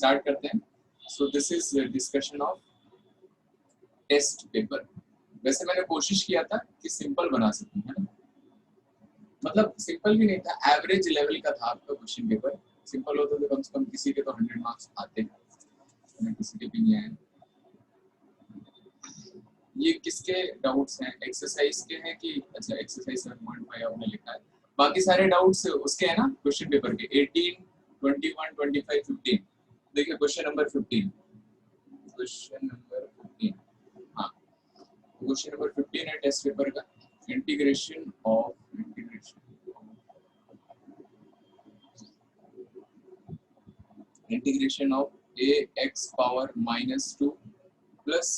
Start करते हैं। So this is discussion of test paper. वैसे मैंने कोशिश किया था कि सिंपल बना सकूं, है ना, मतलब सिंपल भी नहीं था, एवरेज लेवल का था आपका क्वेश्चन पेपर। सिंपल होता तो कम से कम किसी के तो 100 मार्क्स आते हैं, किसी के भी नहीं आए। ये किसके डाउट्स हैं? एक्सरसाइज के हैं कि अच्छा एक्सरसाइज 7.5 आपने लिखा है, बाकी सारे डाउट्स उसके हैं ना क्वेश्चन पेपर के 18, 21, 25, 15। देखिए क्वेश्चन नंबर 15, क्वेश्चन नंबर 15, हाँ क्वेश्चन नंबर 15 है टेस्ट पेपर का। Integration of ax power -2 plus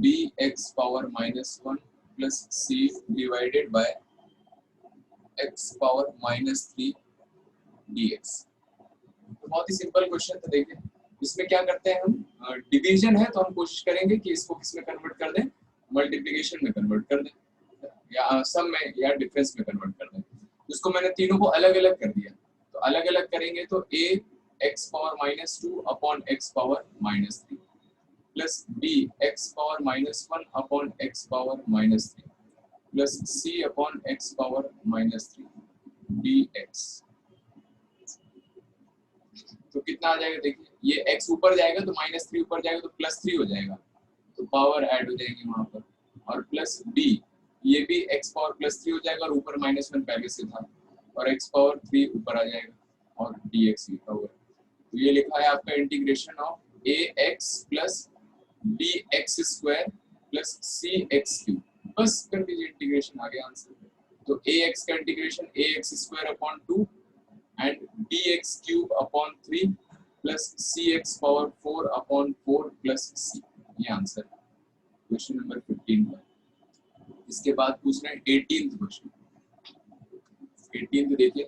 bx power -1 plus c divided by x power -3 dx। तो बहुत ही सिंपल क्वेश्चन था। देखिए इसमें क्या करते हैं हम, डिवीजन है तो हम कोशिश करेंगे कि इसको किस में कन्वर्ट कर दें, मल्टीप्लिकेशन में कन्वर्ट कर दें या सम में या डिफरेंस में कन्वर्ट कर दें। इसको मैंने तीनों को अलग अलग कर दिया, तो अलग अलग करेंगे तो a x power -2 upon x power -3 plus b x power -1 upon x power -3 plus c upon x power -3 dx। तो कितना आ जाएगा? देखिए ये x ऊपर जाएगा तो -3 ऊपर जाएगा तो +3 हो जाएगा, तो पावर ऐड हो जाएगी वहां पर, और प्लस b ये भी x पावर +3 हो जाएगा और ऊपर -1 पहले से था, और x पावर 3 ऊपर आ जाएगा और dx लिखा हुआ है। तो ये लिखा है आपका integration of ax plus bx square plus cx cube. बस कर दीजिए इंटीग्रेशन, आ गया आंसर। तो ax का integration ax square upon 2 and dx cube upon 3 plus cx power 4 upon 4 plus c। ये आंसर क्वेश्चन नंबर 15 का। इसके बाद पूछ रहे हैं 18th क्वेश्चन। 18th देखिए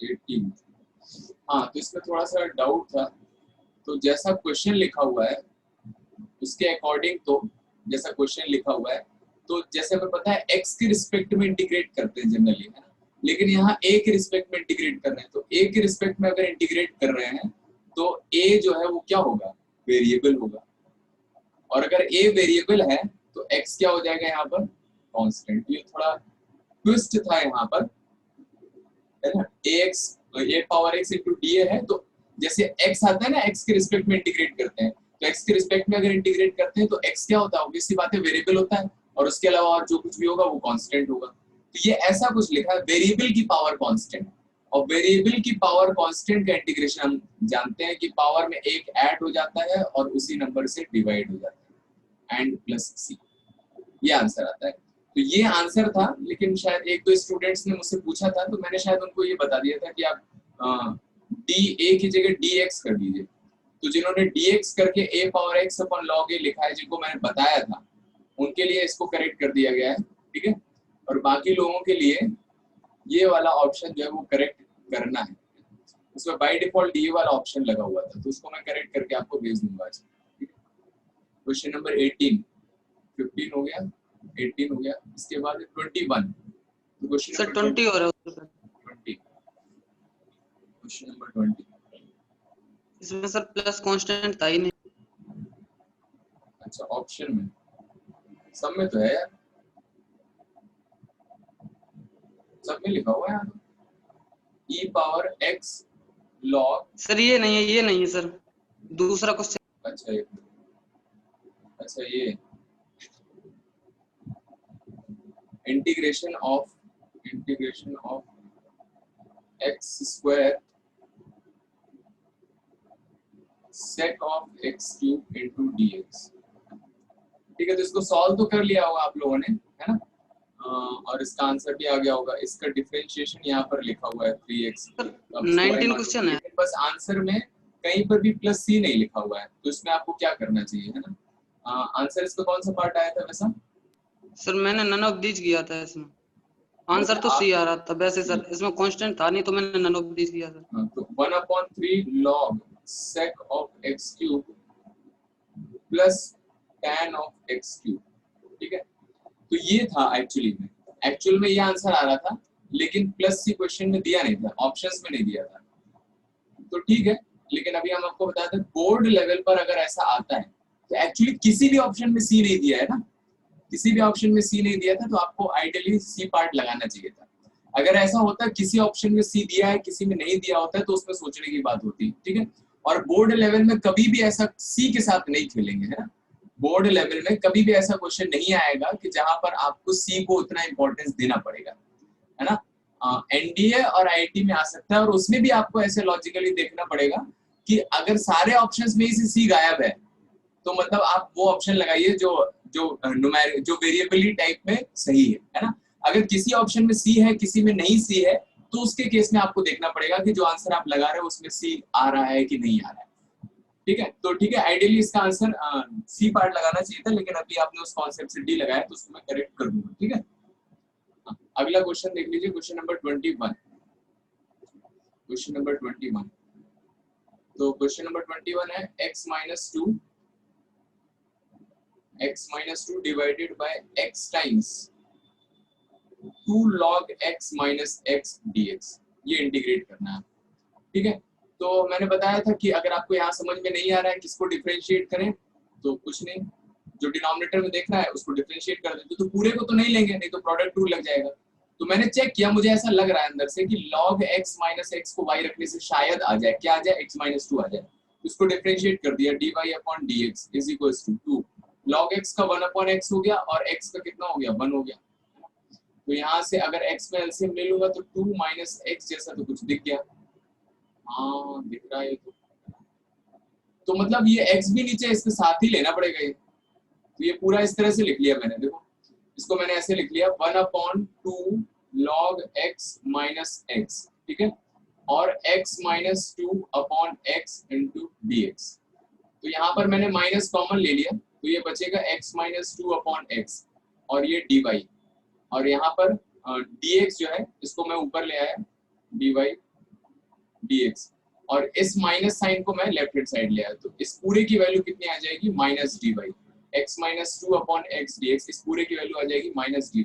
18th, हाँ तो इसमें थोड़ा सा डाउट था। तो जैसा क्वेश्चन लिखा हुआ है उसके अकॉर्डिंग, तो जैसा क्वेश्चन लिखा हुआ है तो जैसे हमें पता है x के रिस्पेक्ट में इंटीग्रेट करते हैं जनरली, है ना, लेकिन यहाँ a के रिस्पेक्ट में इंटीग्रेट कर रहे हैं। तो a के रिस्पेक्ट में अगर इंटीग्रेट कर रहे हैं तो a जो है वो क्या होगा? वेरिएबल होगा, और अगर a वेरिएबल है तो x क्या हो जाएगा यहाँ पर? कांस्टेंट। ये थोड़ा ट्विस्ट था यहाँ पर, है ना, ax a power x into dA है, तो जैसे x आता है ना x के रिस्पेक्ट में इंटीग्रेट करते हैं, तो x के रिस्पेक्ट में अगर इंटीग्रेट करते हैं तो x क्या होता है? ऑब्वियस सी बात है वेरिएबल होता है, और उसके अलावा और जो कुछ भी होगा वो कांस्टेंट होगा। तो ये ऐसा कुछ लिखा है वेरिएबल की पावर कांस्टेंट, और वेरिएबल की पावर कांस्टेंट का इंटीग्रेशन हम जानते हैं कि पावर में एक ऐड हो जाता है और उसी नंबर से डिवाइड हो जाता है, एंड प्लस सी, ये आंसर आता है। तो ये आंसर था, लेकिन शायद एक दो स्टूडेंट्स ने मुझसे पूछा था तो मैंने शायद उनको ये बता दिया था कि आप dA की जगह dx कर दीजिए। तो जिन्होंने dx करके a power x upon log a लिखा है, जिनको मैंने बताया था, उनके लिए इसको करेक्ट कर दिया गया है, ठीक है। और बाकी लोगों के लिए ये वाला ऑप्शन जो है वो करेक्ट करना है। उसमें बाय डिफॉल्ट ये वाला ऑप्शन लगा हुआ था, तो उसको मैं करेक्ट करके आपको भेज दूंगा। क्वेश्चन नंबर 18, 15 हो गया, 18 हो गया। इसके बाद 21, तो क्वेश्चन सर 20 हो रहा है। 20, क्वेश्चन नंबर 20। इसमें सर प्लस कांस्टेंट था ही नहीं। अच्छा ऑप्शन में, सब में तो है यार, सब में लिखा हुआ है यहाँ e power x log। Sir ये नहीं है सर, दूसरा क्वेश्चन। अच्छा ये integration of x square sec of x cube into dx। ठीक है, तो इसको सॉल्व तो कर लिया होगा आप लोगों ने, है ना, और इसका आंसर भी आ गया होगा। इसका डिफरेंशिएशन यहाँ पर लिखा हुआ है 3x। 19 क्वेश्चन है, बस आंसर में कहीं पर भी प्लस c नहीं लिखा हुआ है, तो इसमें आपको क्या करना चाहिए, है ना। आंसर इसका कौन सा पार्ट आया था वैसा? सर मैंने नन ऑफ दीज किया था, इसमें आंसर तो सी आ रहा था वैसे सर, इसमें कांस्टेंट था नहीं तो मैंने नन ऑफ दीज किया था। तो 1/3 log sec of x cube plus tan of x cube, ठीक है। तो ये था एक्चुअल में ये आंसर आ रहा था, लेकिन प्लस सी क्वेश्चन में दिया नहीं था, ऑप्शंस में नहीं दिया था। तो ठीक है, लेकिन अभी हम आपको बताते हैं बोर्ड लेवल पर अगर ऐसा आता है तो एक्चुअली किसी भी ऑप्शन में सी नहीं दिया है ना, किसी भी ऑप्शन में सी नहीं दिया था, तो आपको आइडियली सी पार्ट लगाना चाहिए था। अगर ऐसा होता है किसी ऑप्शन में सी दिया है किसी में नहीं दिया होता है तो उसमें सोचने की बात होती है, ठीक है। और बोर्ड लेवल में कभी भी ऐसा सी के साथ नहीं खेलेंगे, है ना। बोर्ड लेवल में कभी भी ऐसा क्वेश्चन नहीं आएगा कि जहां पर आपको सी को उतना इंपॉर्टेंस देना पड़ेगा, है ना। एनडीए और आईआईटी में आ सकता है, और उसमें भी आपको ऐसे लॉजिकली देखना पड़ेगा कि अगर सारे ऑप्शंस में से सी गायब है तो मतलब आप वो ऑप्शन लगाइए जो जो न्यूमेरिक जो वेरिएबली टाइप में सही है ना। अगर किसी ऑप्शन में सी है किसी में नहीं सी है तो उसके केस में आपको देखना पड़ेगा कि जो आंसर आप लगा रहे हो उसमें सी आ रहा है कि नहीं आ रहा है, ठीक है। तो ठीक है, आइडियली इसका आंसर सी पार्ट लगाना चाहिए था, लेकिन अभी आपने उस कॉन्सेप्ट से डी लगाया तो उसको मैं करेक्ट कर दूंगा, ठीक है। अगला क्वेश्चन देख लीजिए, क्वेश्चन नंबर 21। क्वेश्चन नंबर 21, तो क्वेश्चन नंबर 21 है x minus 2 divided by x times 2 log x minus x dx, ये इंटीग्रेट करना है, ठीक है। तो मैंने बताया था कि अगर आपको यहाँ समझ में नहीं आ रहा है किसको डिफरेंशिएट करें, तो कुछ नहीं, जो डिनोमिनेटर में देख रहा है उसको डिफरेंशिएट कर देते, तो पूरे को तो नहीं लेंगे, नहीं तो प्रोडक्ट रूल लग जाएगा। तो मैंने चेक किया, मुझे ऐसा लग रहा है अंदर से कि log x minus x को y रखने से शायद आ जाए, क्या आ जाए, x minus 2 आ जाए। उसको डिफरेंशिएट कर दिया, dy upon dx is equals to 2 log x का 1 upon x हो गया और x का कितना हो गया, 1 हो गया। तो यहाँ से अगर x में एलसीएम ले लूंगा तो 2 minus x जैसा तो कुछ दिख गया, हाँ दिख रहा है। तो मतलब ये x भी नीचे इसके साथ ही लेना पड़ेगा ये, तो ये पूरा इस तरह से लिख लिया मैंने, देखो इसको मैंने ऐसे लिख लिया 1/2 log x minus x, ठीक है, और x minus 2/x into dx। तो यहाँ पर मैंने माइनस कॉमन ले लिया तो ये बचेगा x minus 2/x और ये dy, और यहाँ पर dx जो है इसको मैं ऊपर ले आया dy dx, और इस माइनस साइन को मैं लेफ्ट हैंड साइड ले आया, तो इस पूरे की वैल्यू कितनी आ जाएगी, minus dy, x minus 2/x dx, इस पूरे की वैल्यू आ जाएगी माइनस dy।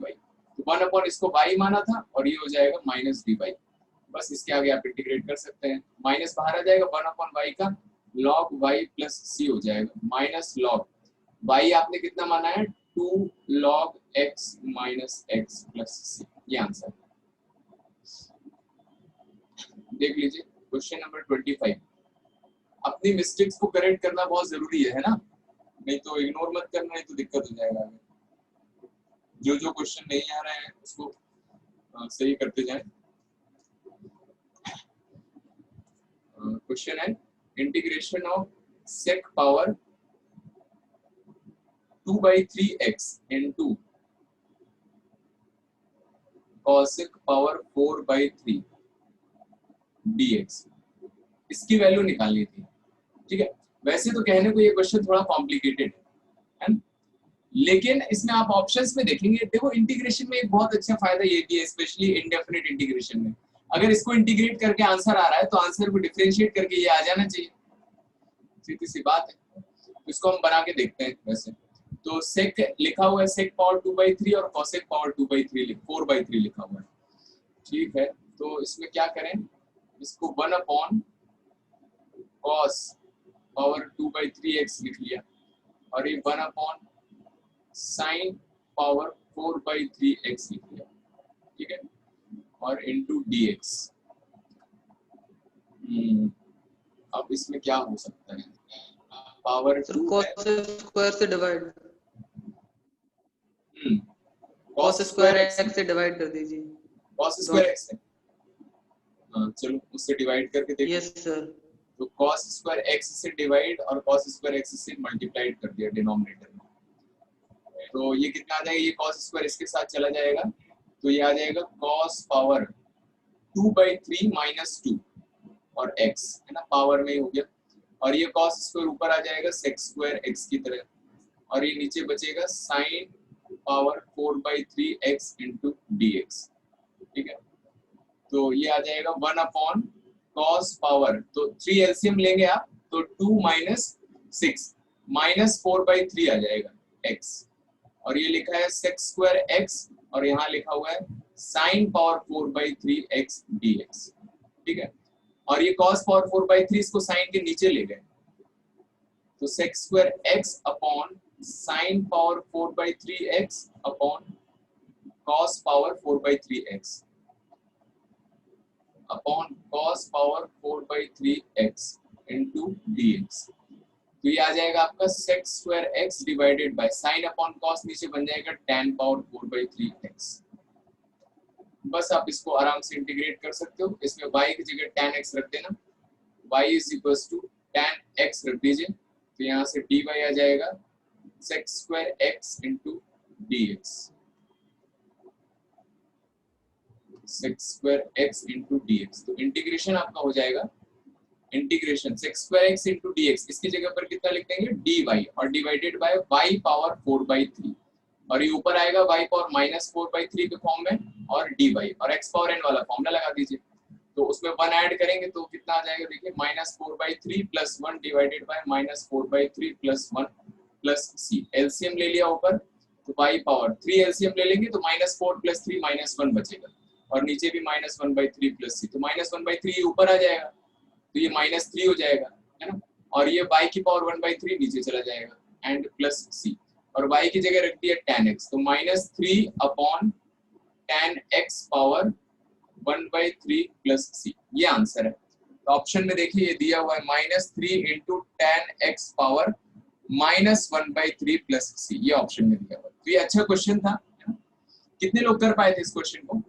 तो 1 इसको y माना था और ये हो जाएगा माइनस dy, बस इसके आगे आप इंटीग्रेट कर सकते हैं, माइनस बाहर आ जाएगा 1/y का log y प्लस c हो जाएगा, माइनस log y आपने कितना माना है 2 log x minus x plus c, ये आंसर देख लीजिए। क्वेश्चन नंबर 25, अपनी मिस्टेक्स को करेक्ट करना बहुत जरूरी है ना, नहीं तो इग्नोर मत करना, नहीं तो दिक्कत हो जाएगा आगे। जो क्वेश्चन नहीं आ रहे हैं उसको सही करते जाएं। क्वेश्चन है integration of sec power 2/3x into cosec power 4/3 dx, इसकी वैल्यू निकालनी थी, ठीक है। वैसे तो कहने को ये क्वेश्चन थोड़ा कॉम्प्लिकेटेड है ना, लेकिन इसमें आप ऑप्शंस में देखेंगे, देखो इंटीग्रेशन में एक बहुत अच्छा फायदा ये भी है, स्पेशली इंडेफिनिट इंटीग्रेशन में, अगर इसको इंटीग्रेट करके आंसर आ रहा है तो आंसर को डिफरेंशिएट करके ये आ जाना चाहिए, सीधी सी बात है। तो इसको हम बना के देखते हैं। वैसे तो sec लिखा हुआ है sec पावर 2/3 और cosec पावर 2/3 4/3 लिखा हुआ है, ठीक है। तो इसमें क्या करें, इसको 1 cos पावर 2/3x लिख लिया और ये 1 sin पावर 4/3x लिख लिया, ठीक है, और into dx। अब इसमें क्या हो सकता है, पावर 2 cos स्क्वायर से divide, cos cos square x से डिवाइड कर दीजिए, cos स्क्वायर x से, चलो उससे डिवाइड करके देखो। Yes sir. तो cos स्क्वायर x से डिवाइड और cos स्क्वायर x से मल्टीप्लाइड कर दिया डिनोमिनेटर में, तो ये कितना आ जाएगा, ये cos स्क्वायर इसके साथ चला जाएगा तो ये आ जाएगा cos पावर 2/3 माइनस 2 और x, है ना, पावर में ही हो गया, और ये cos स्क्वायर ऊपर आ जाएगा sec स्क्वायर x की तरह, और ये नीचे बचेगा sin power 4/3x into dx, ठीक है। तो ये आ जाएगा 1 cos पावर, तो 3 एलसीएम लेंगे आप तो 2 minus 6 minus 4/3 आ जाएगा x, और ये लिखा है sec स्क्वायर x और यहाँ लिखा हुआ है sin पावर 4/3x dx, ठीक है। और ये cos पावर 4/3 इसको साइन के नीचे ले गए, तो sec square x upon sin power 4/3x upon cos power 4/3x upon cos power 4/3x into dx। तो ये आ जाएगा आपका sec square x divided by sin upon cos, नीचे बन जाएगा tan पावर 4/3x। बस आप इसको आराम से इंटीग्रेट कर सकते हो, इसमें y की जगह tan x रख देना, y is equals to tan x रख दीजिए, तो यहाँ से dy आ जाएगा sec square x into dx, sec square x into dx। तो इंटीग्रेशन आपका हो जाएगा integration sec square x into dx, इसकी जगह पर कितना लिख देंगे dy और डिवाइडेड बाय y पावर 4/3, और ये ऊपर आएगा y पावर -4/3 के फॉर्म में और dy, और x पावर n वाला फॉर्मूला लगा दीजिए, तो उसमें 1 ऐड करेंगे तो कितना आ जाएगा, देखिए -4/3 + 1 divided by -4/3 + 1 plus c, LCM ले लिया ऊपर तो y पावर 3 एलसीएम ले लेंगे तो -4 + 3 -1 बचेगा, और नीचे भी -1/3 + c, तो -1/3 ऊपर आ जाएगा तो ये -3 हो जाएगा, है ना, और ये y की पावर 1/3 नीचे चला जाएगा एंड प्लस c, और y की जगह रख दिया tan x, तो -3 upon tan x power 1/3 plus c, ये आंसर है। तो ऑप्शन में देखिए ये दिया हुआ है -3 into tan x power -1/3 plus c, ये ऑप्शन में दिया हुआ है। तो ये अच्छा क्वेश्चन था, कितने लोग कर पाए थे इस क्वेश्चन को?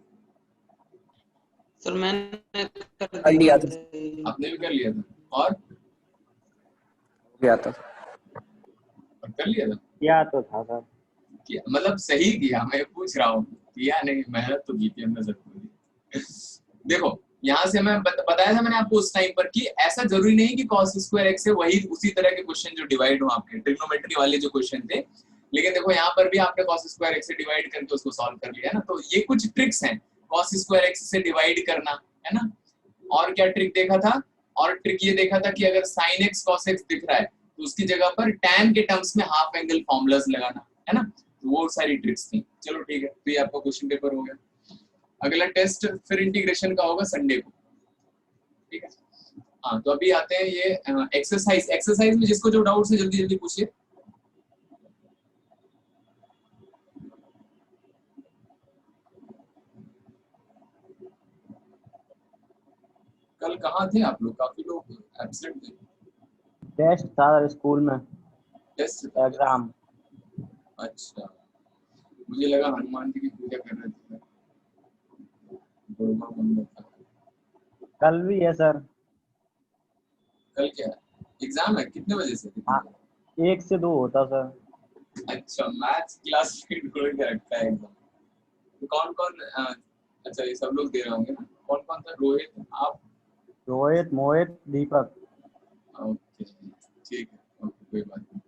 सर मैंने कर लिया था। आपने भी कर लिया था और किया था कर लिया था? किया तो था सर। किया मतलब सही किया, मैं पूछ रहा हूँ किया नहीं, मेहनत तो की थी हमने सबको। देखो यहाँ से मैं बताया था मैंने आपको उस टाइम पर कि ऐसा जरूरी नहीं कि cos स्क्वायर x से वही उसी तरह के क्वेश्चन जो डिवाइड हो आपके ट्रिग्नोमेट्री वाले जो क्वेश्चन थे, लेकिन देखो यहाँ पर भी आपने cos स्क्वायर x से डिवाइड करके उसको सॉल्व कर लिया ना, तो ये कुछ ट्रिक्स हैं cos स्क्वायर x से डिवाइड करना, है ना। और क्या ट्रिक देखा था, और ट्रिक ये देखा था कि अगर sin x cos x दिख रहा है तो उसकी जगह पर tan के टर्म्स में हाफ एंगल फॉर्मूलाज लगाना, है ना, तो वो सारी ट्रिक्स थी। चलो ठीक है, तो ये आपका क्वेश्चन पेपर हो गया। अगला टेस्ट फिर इंटीग्रेशन का होगा संडे को, ठीक है। हाँ तो अभी आते हैं ये एक्सरसाइज में जिसको जो डाउट है जल्दी जल्दी पूछिए। कल कहाँ थे आप लोग? काफी लोग एब्सेंट थे। टेस्ट था स्कूल में, टेस्ट एग्जाम। अच्छा, मुझे लगा हनुमान जी की पूजा कर रहे थे। कल भी है सर। कल क्या एग्जाम है? कितने बजे से? हाँ, 1 से 2 होता सर। अच्छा, मैथ्स क्लास शेड्यूल के रखता है एग्जाम। तो कौन कौन अच्छा ये सब लोग दे रहे होंगे ना? कौन कौन था? रोहित, आप, रोहित, मोहित, दीपक। ओके ठीक है, ओके कोई बात नहीं।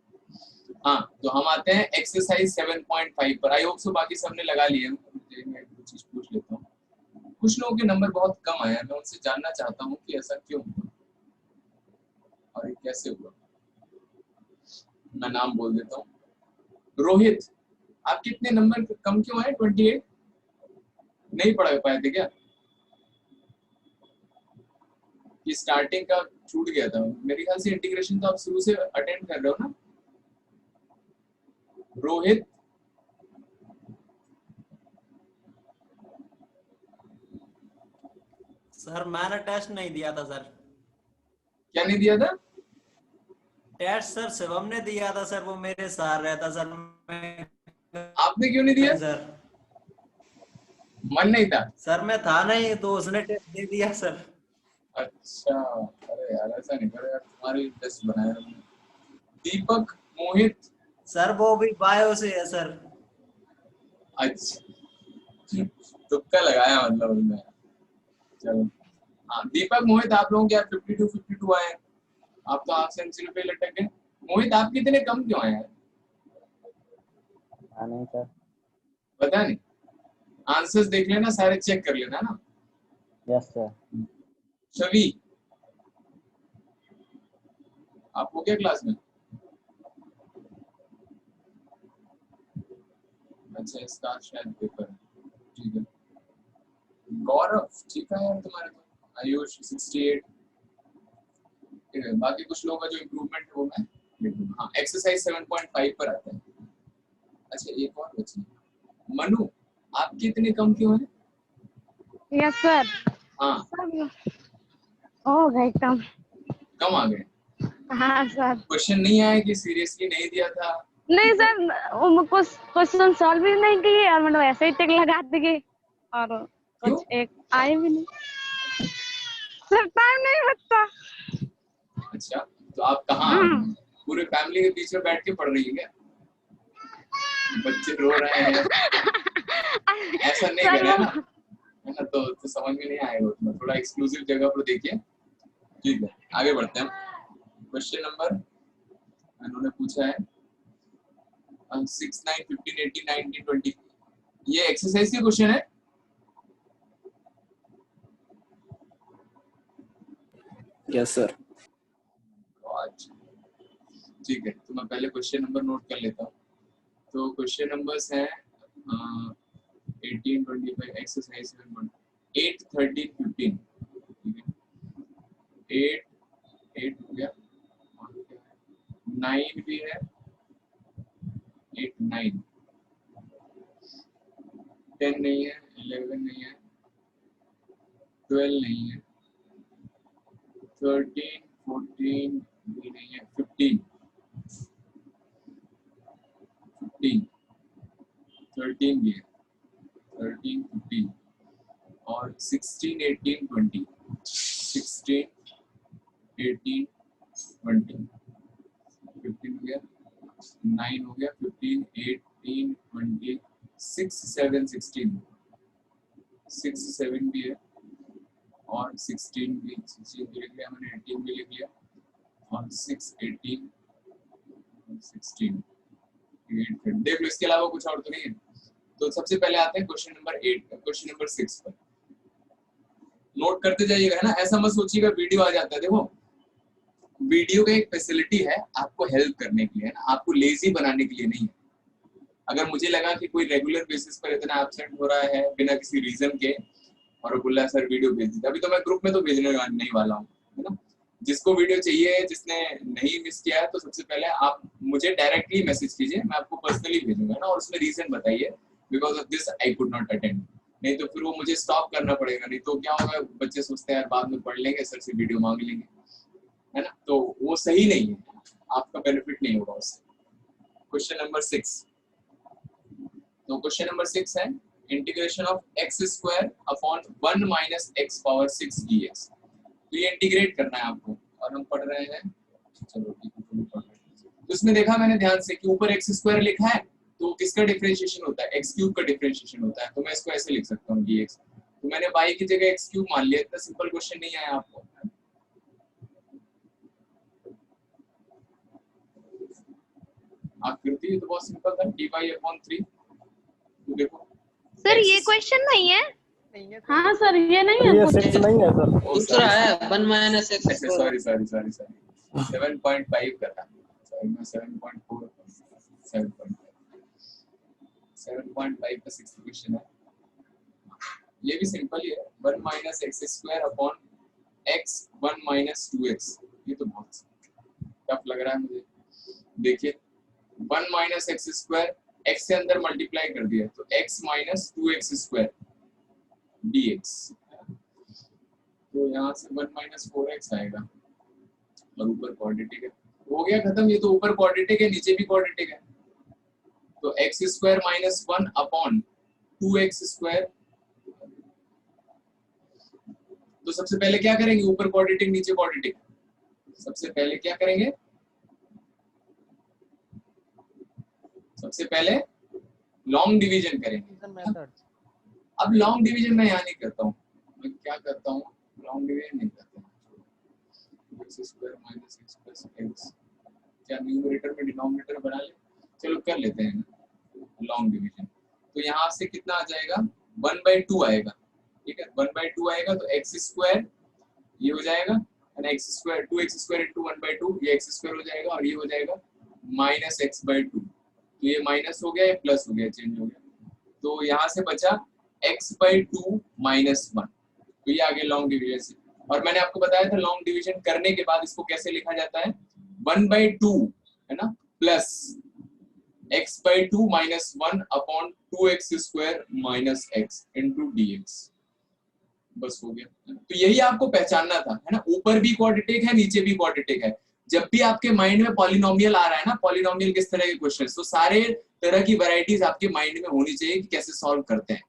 हाँ तो हम आते हैं एक्सरसाइज 7.5 पर। आई होप सो बाकी सबने लगा लिए हैं। मैं कुछ चीज पूछ लेता हूँ। कुछ लोगों के नंबर बहुत कम आए हैं, मैं उनसे जानना चाहता हूँ कि ऐसा क्यों हुआ और ये कैसे हुआ। मैं नाम बोल देता हूँ। रोहित, आप कितने नंबर कम क्यों आए? 28 नहीं पढ़ पाए थे क्या? कि स्टार्टिंग का छूट गया था? मेरे ख्याल से इंटीग्रेशन तो आप शुरू से अटेंड कर रहे हो ना रोहित? सर मैंने टेस्ट नहीं दिया था सर। क्या नहीं दिया था? टेस्ट सर शिवम ने दिया था सर, वो मेरे साथ रहता सर। मैं आपने क्यों नहीं दिया? सर मन नहीं था? सर मैं था नहीं तो उसने टेस्ट दे दिया सर। अच्छा, अरे यार ऐसा नहीं करो यार, तुम्हारी टेस्ट बनाया हमने। दीपक, मोहित, सर वो भी बायो से है सर। अच्छा तुक्का लगाया मतलब उसने। चलो हाँ, दीपक मोहित आप लोगों के 52 आए हैं, आप तो हाफ सेंचुरी पे लटक गए। मोहित आप कितने कम क्यों आए हैं? नहीं सर, पता नहीं, आंसर्स देख लेना सारे, चेक कर लेना ना। Yes sir. छवि, आप हो क्या क्लास में? अच्छा इसका शायद पेपर है, ठीक है। गौरव ठीक है यार तुम्हारे तो। आयुष 68, बाकी कुछ लोगों का जो इम्प्रूवमेंट है वो मैं लिख दूंगा। हाँ, एक्सरसाइज 7.5 पर आता है। अच्छा, एक और बची। मनु, आपकी इतनी कम क्यों है? Yes sir. हाँ, हो गए कम। कम आ गए। हाँ सर। क्वेश्चन नहीं आया कि सीरियसली नहीं दिया था? नहीं सर, वो कुछ क्वेश्चन सॉल्व भी नहीं किए और मतलब ऐसे ही टिक लगा दिए और क्यों? कुछ एक आए भी नहीं सर, टाइम नहीं बचता। अच्छा, तो आप कहाँ पूरे फैमिली के बीच में बैठ के पढ़ रही है क्या? बच्चे रो रहे हैं, ऐसा नहीं सर, करें ना, है ना? तो समझ में नहीं आएगा उतना। थोड़ा एक्सक्लूसिव जगह पर देखिए। ठीक है, आगे बढ़ते हैं। क्वेश्चन नंबर उन्होंने पूछा है 6, 9, 15, 18, 19, 20। ये एक्सरसाइज के क्वेश्चन है। Yes sir. ठीक है, तो मैं पहले क्वेश्चन नंबर नोट कर लेता हूँ। तो क्वेश्चन नंबर्स हैं 18, 25, एक्सरसाइज 8, 13, 15। ठीक है, 8 हो गया, 9 भी है, 8, 9, 10 नहीं है, 11 नहीं है, 12 नहीं है, 13, 14 भी नहीं है, 15, 13 भी है, 13, 15 और 16, 18, 20, 16, 18, 20, 15 हो गया, 9 हो गया, 15, 18, 20, 6, 7, 16, 6, 7 भी है और 16 भी लिख लिया मैंने, 18 भी लिख लिया और 6, 18, 16, 8। देख लो, इसके अलावा कुछ और तो नहीं है। तो सबसे पहले आते हैं क्वेश्चन नंबर 8 पर, क्वेश्चन नंबर 6 पर। नोट करते जाइएगा, है ना? ऐसा मत सोचिएगा वीडियो आ जाता है। देखो, वीडियो का एक फैसिलिटी है आपको हेल्प करने के लिए, है ना, आपको लेजी बनाने के लिए नहीं है। अगर मुझे लगा कि कोई रेगुलर बेसिस पर इतना एब्सेंट हो रहा है बिना किसी रीजन के और बोला सर वीडियो भेज दीजिए, अभी तो मैं ग्रुप में तो भेजने नहीं वाला हूँ, है ना? जिसको वीडियो चाहिए, जिसने नहीं मिस किया है, तो सबसे पहले आप मुझे डायरेक्टली मैसेज कीजिए, मैं आपको पर्सनली भेजूंगा ना, और उसमें रीजन बताइए because of this I could not attend. नहीं तो फिर वो मुझे स्टॉप करना पड़ेगा, नहीं तो क्या होगा, बच्चे सोचते हैं बाद में पढ़ लेंगे, सर से वीडियो मांग लेंगे, है ना? तो वो सही नहीं है, आपका बेनिफिट नहीं होगा उससे। Question number 6। तो क्वेश्चन नंबर 6 है integration of x square upon 1 minus x power 6 dx। तो ये इंटीग्रेट करना है आपको और हम पढ़ रहे हैं, चलो ठीक है, पढ़ रहे हैं। तो इसमें देखा मैंने ध्यान से कि ऊपर x स्क्वायर लिखा है, तो किसका डिफरेंशिएशन होता है? x क्यूब का डिफरेंशिएशन होता है। तो मैं इसको ऐसे लिख सकता हूँ dx। तो मैंने y की जगह x क्यूब मान लिया। इतना सिंपल क्वेश्चन नहीं आया आपको। आकृति तो बहुत सिंपल था, dy/3। तो देखो सर ये क्वेश्चन नहीं है। हाँ सर, ये नहीं है। ये 6 नहीं है सर। दूसरा है 1 माइनस x सॉरी 7.5 कर रहा, सॉरी मैं 7.4 7.5 का 6th क्वेश्चन है। ये भी सिंपल ही है, 1 minus x square upon x 1 minus 2x। ये तो बहुत टफ लग रहा है मुझे। देखिए 1 माइनस एक्स स्क्वायर, x से अंदर मल्टीप्लाई कर दिया तो x minus 2x square dx। तो यहाँ से 1 माइनस 4x आएगा और ऊपर क्वाड्रेटिक है। हो गया खत्म। ये तो ऊपर क्वाड्रेटिक है, नीचे भी क्वाड्रेटिक है। तो x square minus 1 upon 2x square. तो सबसे पहले क्या करेंगे? ऊपर क्वाड्रेटिक नीचे क्वाड्रेटिक। सबसे पहले क्या करेंगे? सबसे पहले लॉन्ग डिवीजन करेंगे। अब लॉन्ग डिवीजन मैं यहाँ नहीं करता हूँ, मैं क्या करता हूँ, लॉन्ग डिवीजन नहीं करता हूँ। x square minus x plus x, क्या न्यूमरेटर में डिनोमिनेटर बना ले? चलो कर लेते हैं लॉन्ग डिवीजन। तो यहाँ से कितना आ जाएगा? 1/2 आएगा। ठीक है, 1/2 आएगा तो x स्क्वायर ये हो जाएगा, x square 2x square into 1/2, ये x स्क्वायर हो जाएगा और ये हो जाएगा माइनस x/2। तो ये माइनस हो गया, ये प्लस हो गया, चेंज हो गया। तो यहाँ से बचा x/2 माइनस 1। तो ये आ गया लॉन्ग डिवीजन से। और मैंने आपको बताया था लॉन्ग डिवीजन करने के बाद इसको कैसे लिखा जाता है, 1/2 है ना, plus x/2 minus 1 upon 2x square minus x into dx। बस हो गया। तो यही आपको पहचानना था, है ना, ऊपर भी क्वाड्रेटिक है नीचे भी क्वाड्रेटिक है। जब भी आपके माइंड में पॉलिनोमियल आ रहा है ना, पॉलिनोमियल किस तरह के क्वेश्चन, तो सारे तरह की वैरायटीज आपके माइंड में होनी चाहिए कि कैसे सॉल्व करते हैं,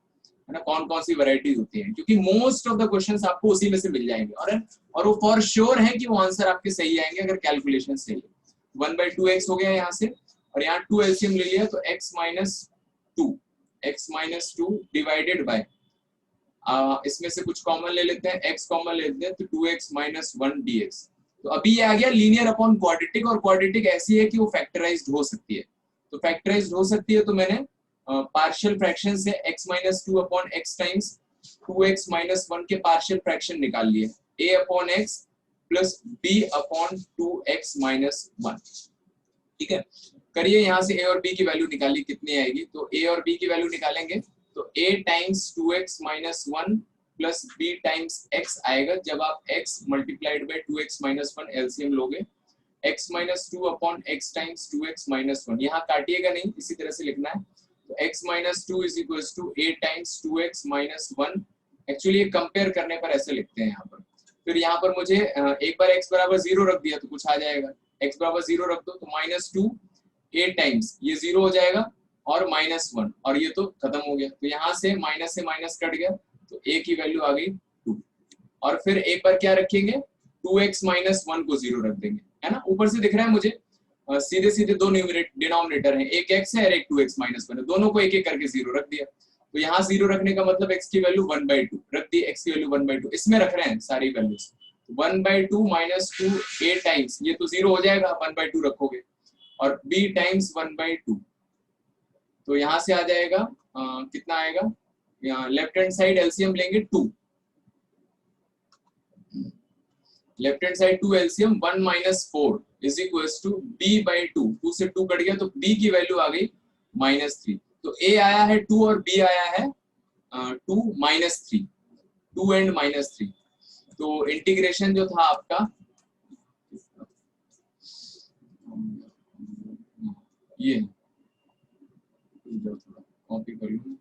है ना, कौन कौन सी वैरायटीज होती हैं, क्योंकि मोस्ट ऑफ द क्वेश्चंस आपको उसी में से मिल जाएंगे। और वो फॉर श्योर है कि वो आंसर आपके सही आएंगे अगर कैलकुलेशन सही है। 1/2x हो गया यहाँ से, और यहाँ 2 एलसीएम ले लिया तो x माइनस 2 डिवाइडेड बाय, इसमें से कुछ कॉमन ले लेते हैं, x कॉमन ले लेते हैं तो 2x माइनस 1 dx। तो अभी ये आ गया लीनियर अपॉन क्वाड्रेटिक, और क्वाड्रेटिक ऐसी है कि वो फैक्टराइज्ड हो सकती है। तो फैक्टराइज्ड हो सकती है तो मैंने पार्शियल फ्रैक्शन से x minus 2 upon x times 2x minus 1 के पार्शियल फ्रैक्शन निकाल लिए, a upon x plus b upon 2x minus 1। ठीक है, करिए, यहाँ से a और b की वैल्यू निकाली, कितनी आएगी, तो a और b की वैल्यू निकालेंगे तो a times 2x minus 1 plus b times x आएगा जब आप x multiplied by 2x minus 1 LCM लोगे, x minus 2 upon x times 2x minus 1, यहाँ काटिएगा नहीं, इसी तरह से लिखना है। तो x minus 2 is equals to a times 2x minus 1। Actually ये कंपेयर करने पर ऐसे लिखते हैं यहाँ पर। फिर यहाँ पर मुझे एक बार x बराबर 0 रख दिया तो कुछ आ जाएगा, x बराबर 0 रख दो तो माइनस 2 a टाइम्स ये 0 हो जाएगा और माइनस 1, और ये तो खत्म हो गया। तो यहाँ से माइनस कट गया तो a की वैल्यू आ गई 2। और फिर एक बार क्या रखेंगे, 2x माइनस 1 को 0 रख देंगे, है ना। ऊपर से दिख रहा है मुझे सीधे सीधे दो डिनोमिनेटर हैं, एक x है और एक 2x माइनस 1 है, दोनों को एक एक करके 0 रख दिया। तो यहाँ 0 रखने का मतलब x की वैल्यू 1/2 रख दी, x की वैल्यू 1/2 इसमें रख रहे हैं सारी वैल्यूज। 1/2 माइनस 2 a टाइम्स ये तो 0 हो जाएगा, 1/2 रखोगे, और b टाइम्स 1/2 तो यहाँ से आ जाएगा कितना आएगा, यहाँ लेफ्ट हैंड साइड एलसीएम लेंगे 2, left hand side 2 LCM 1 minus 4 is equals to b/2, 2 से 2 कट गया तो b की वैल्यू आ गई -3। तो a आया है 2 और b आया है 2 -3, 2 एंड -3। तो इंटीग्रेशन जो था आपका ये कॉपी कर लूं,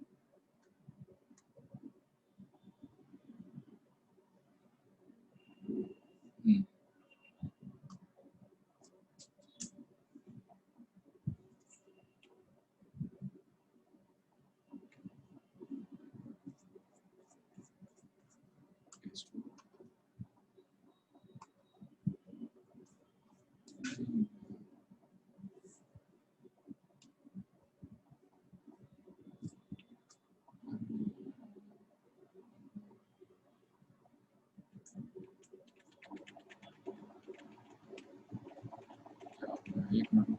एक मिनट।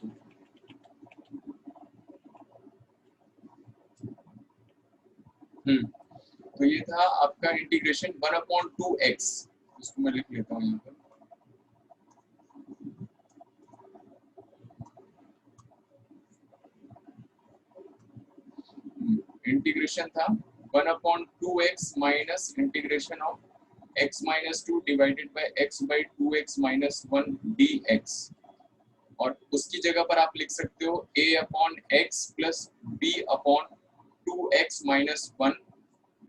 तो ये था आपका इंटीग्रेशन 1/2x, इसको मैं लिख लेता हूँ यहाँ पर। इंटीग्रेशन था 1/2x minus integration of x minus 2 divided by x/2x minus 1 dx, और उसकी जगह पर आप लिख सकते हो a/x plus b/2x minus 1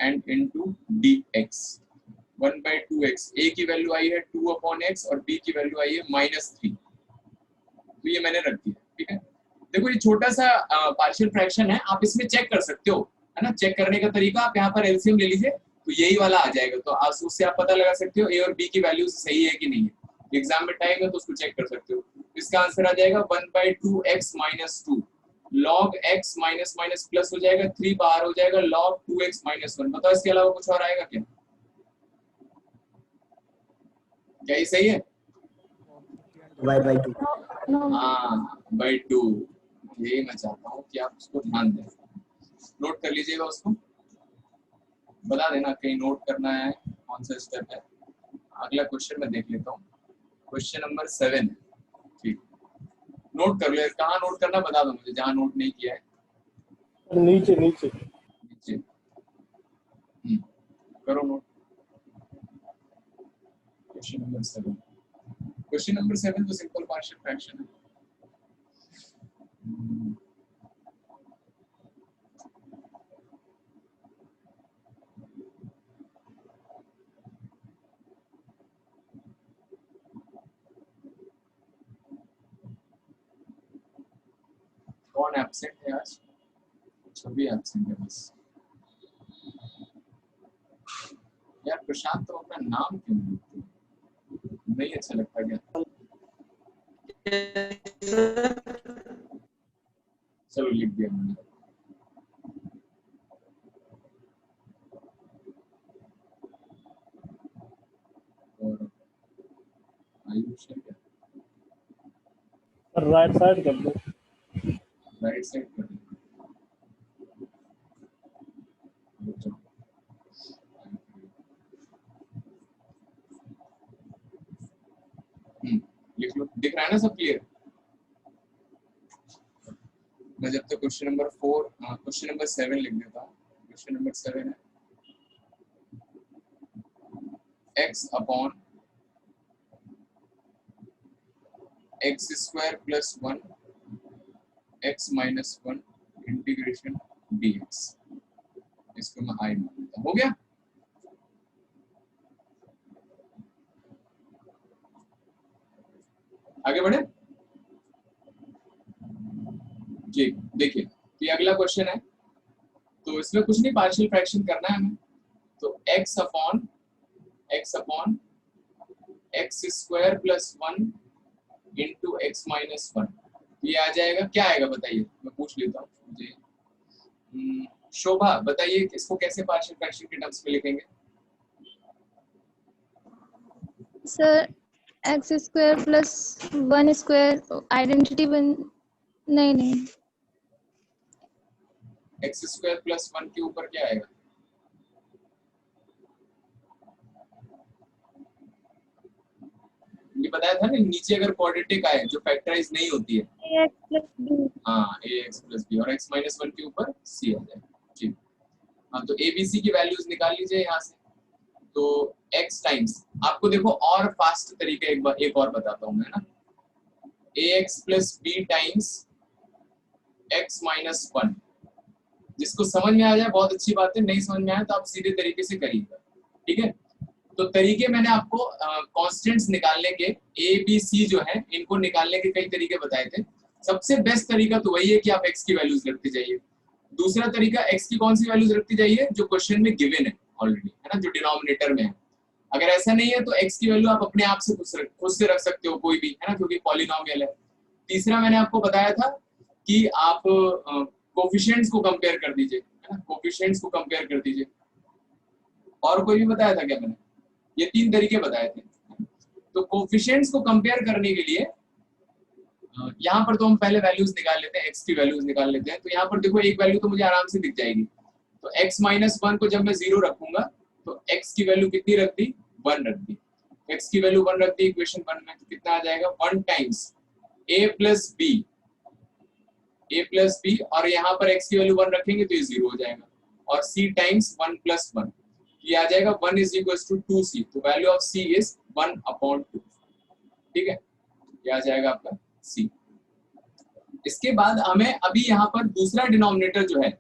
and into dx। 1/2x, a की वैल्यू आई है 2/x और b की वैल्यू आई है -3, तो ये मैंने रख दिया। ठीक है, देखो ये छोटा सा पार्शियल फ्रैक्शन है, आप इसमें चेक कर सकते हो, है ना। चेक करने का तरीका आप यहाँ पर एलसीएम ले लीजिए तो यही वाला आ जाएगा, तो आप उससे आप पता लगा सकते हो a और b की वैल्यू सही है कि नहीं है। एग्जाम में टाइम है तो उसको चेक कर सकते हो। इसका आंसर आ जाएगा 1/2x minus 2 log x minus minus plus हो जाएगा, 3 बाहर हो जाएगा log 2x माइनस 1। बताओ इसके अलावा कुछ और आएगा क्या, क्या ये सही है? y/2। हाँ by 2, यही मैं चाहता हूँ कि आप उसको ध्यान दें, नोट कर लीजिएगा उसको, बता देना कहीं नोट करना है कौन सा स्टेप है। अगला क्वेश्चन मैं देख लेता हूँ, क्वेश्चन नंबर 7 है। ठीक, नोट कर ले, कहाँ नोट करना बता दो मुझे, जहाँ नोट नहीं किया है। नीचे नीचे नीचे करो note. Question number 7। Question number 7 तो सिंपल पार्शियल फ्रैक्शन है। कौन एब्सेंट है आज? छवि एब्सेंट है बस। यार प्रशांत तो अपना नाम क्यों नहीं लिखते? नहीं अच्छा लगता क्या? चलो लिख दिया मैंने। और आयुष है क्या? राइट साइड कर दो। राइट साइड कर दो। लिख लो, दिख रहा है ना सब क्लियर? मैं जब तक क्वेश्चन नंबर 7 लिख देता हूँ। क्वेश्चन नंबर 7 है x upon x square plus 1 x minus 1 integration dx। इसको मैं i मान लेता हूँ। हो गया? आगे बढ़े जी। देखिए ये अगला क्वेश्चन है, तो इसमें कुछ नहीं, पार्शियल फ्रैक्शन करना है हमें। तो x upon x square plus 1 into x minus 1, ये आ जाएगा। क्या आएगा बताइए, मैं पूछ लेता हूँ मुझे। शोभा बताइए इसको कैसे पार्शियल फ्रैक्शन के टर्म्स में लिखेंगे? Sir x square plus 1 square identity बन नहीं एक्स स्क्वायर प्लस 1 के ऊपर क्या आएगा? ये बताया था ना, नीचे अगर क्वाड्रेटिक आए जो फैक्टराइज नहीं होती है, ax प्लस b हाँ ax प्लस b, और x माइनस 1 के ऊपर c आ जाए। ठीक, हाँ तो abc की वैल्यूज निकाल लीजिए यहाँ से। तो x टाइम्स, आपको देखो और फास्ट तरीका एक और बताता हूँ मैं ना, ax plus b times x minus 1। जिसको समझ में आ जाए बहुत अच्छी बात है, नहीं समझ में आए तो आप सीधे तरीके से करिएगा। ठीक है, तो तरीके मैंने आपको कांस्टेंट्स निकालने के ए बी सी जो है इनको निकालने के कई तरीके बताए थे। सबसे बेस्ट तरीका तो वही है कि आप x की वैल्यूज रखते जाइए। दूसरा तरीका x की कौन सी वैल्यूज रखती जाइए जो क्वेश्चन में गिवन है ऑलरेडी, है ना, जो डिनोमिनेटर में है। अगर ऐसा नहीं है तो x की वैल्यू आप अपने आप से खुद से रख सकते हो कोई भी, है ना, क्योंकि पॉलिनोमियल है। तीसरा मैंने आपको बताया था कि आप कोफिशिएंट्स को कंपेयर कर दीजिए, है ना, कोफिशिएंट्स को कंपेयर कर दीजिए। और कोई भी बताया था क्या मैंने? ये 3 तरीके बताए थे। तो कोफिशिएंट्स को कंपेयर करने के लिए यहाँ पर तो हम पहले वैल्यूज निकाल लेते हैं, x की वैल्यूज निकाल लेते हैं। तो यहाँ पर देखो एक वैल्यू तो मुझे आराम से दिख जाएगी। तो x माइनस 1 को जब मैं 0 रखूंगा तो x की वैल्यू कितनी रख दी? 1 रख दी। x की वैल्यू 1 रख दी इक्वेशन 1 में, तो कितना आ जाएगा? 1 टाइम्स a प्लस b, और यहाँ पर x की वैल्यू 1 रखेंगे तो ये 0 हो जाएगा, और c टाइम्स 1 प्लस 1, ये आ जाएगा 1 इज इक्वल्स टू 2c। तो value of c is 1 upon 2। ठीक है, ये आ जाएगा आपका c। इसके बाद हमें अभी यहाँ पर दूसरा डिनोमिनेटर जो है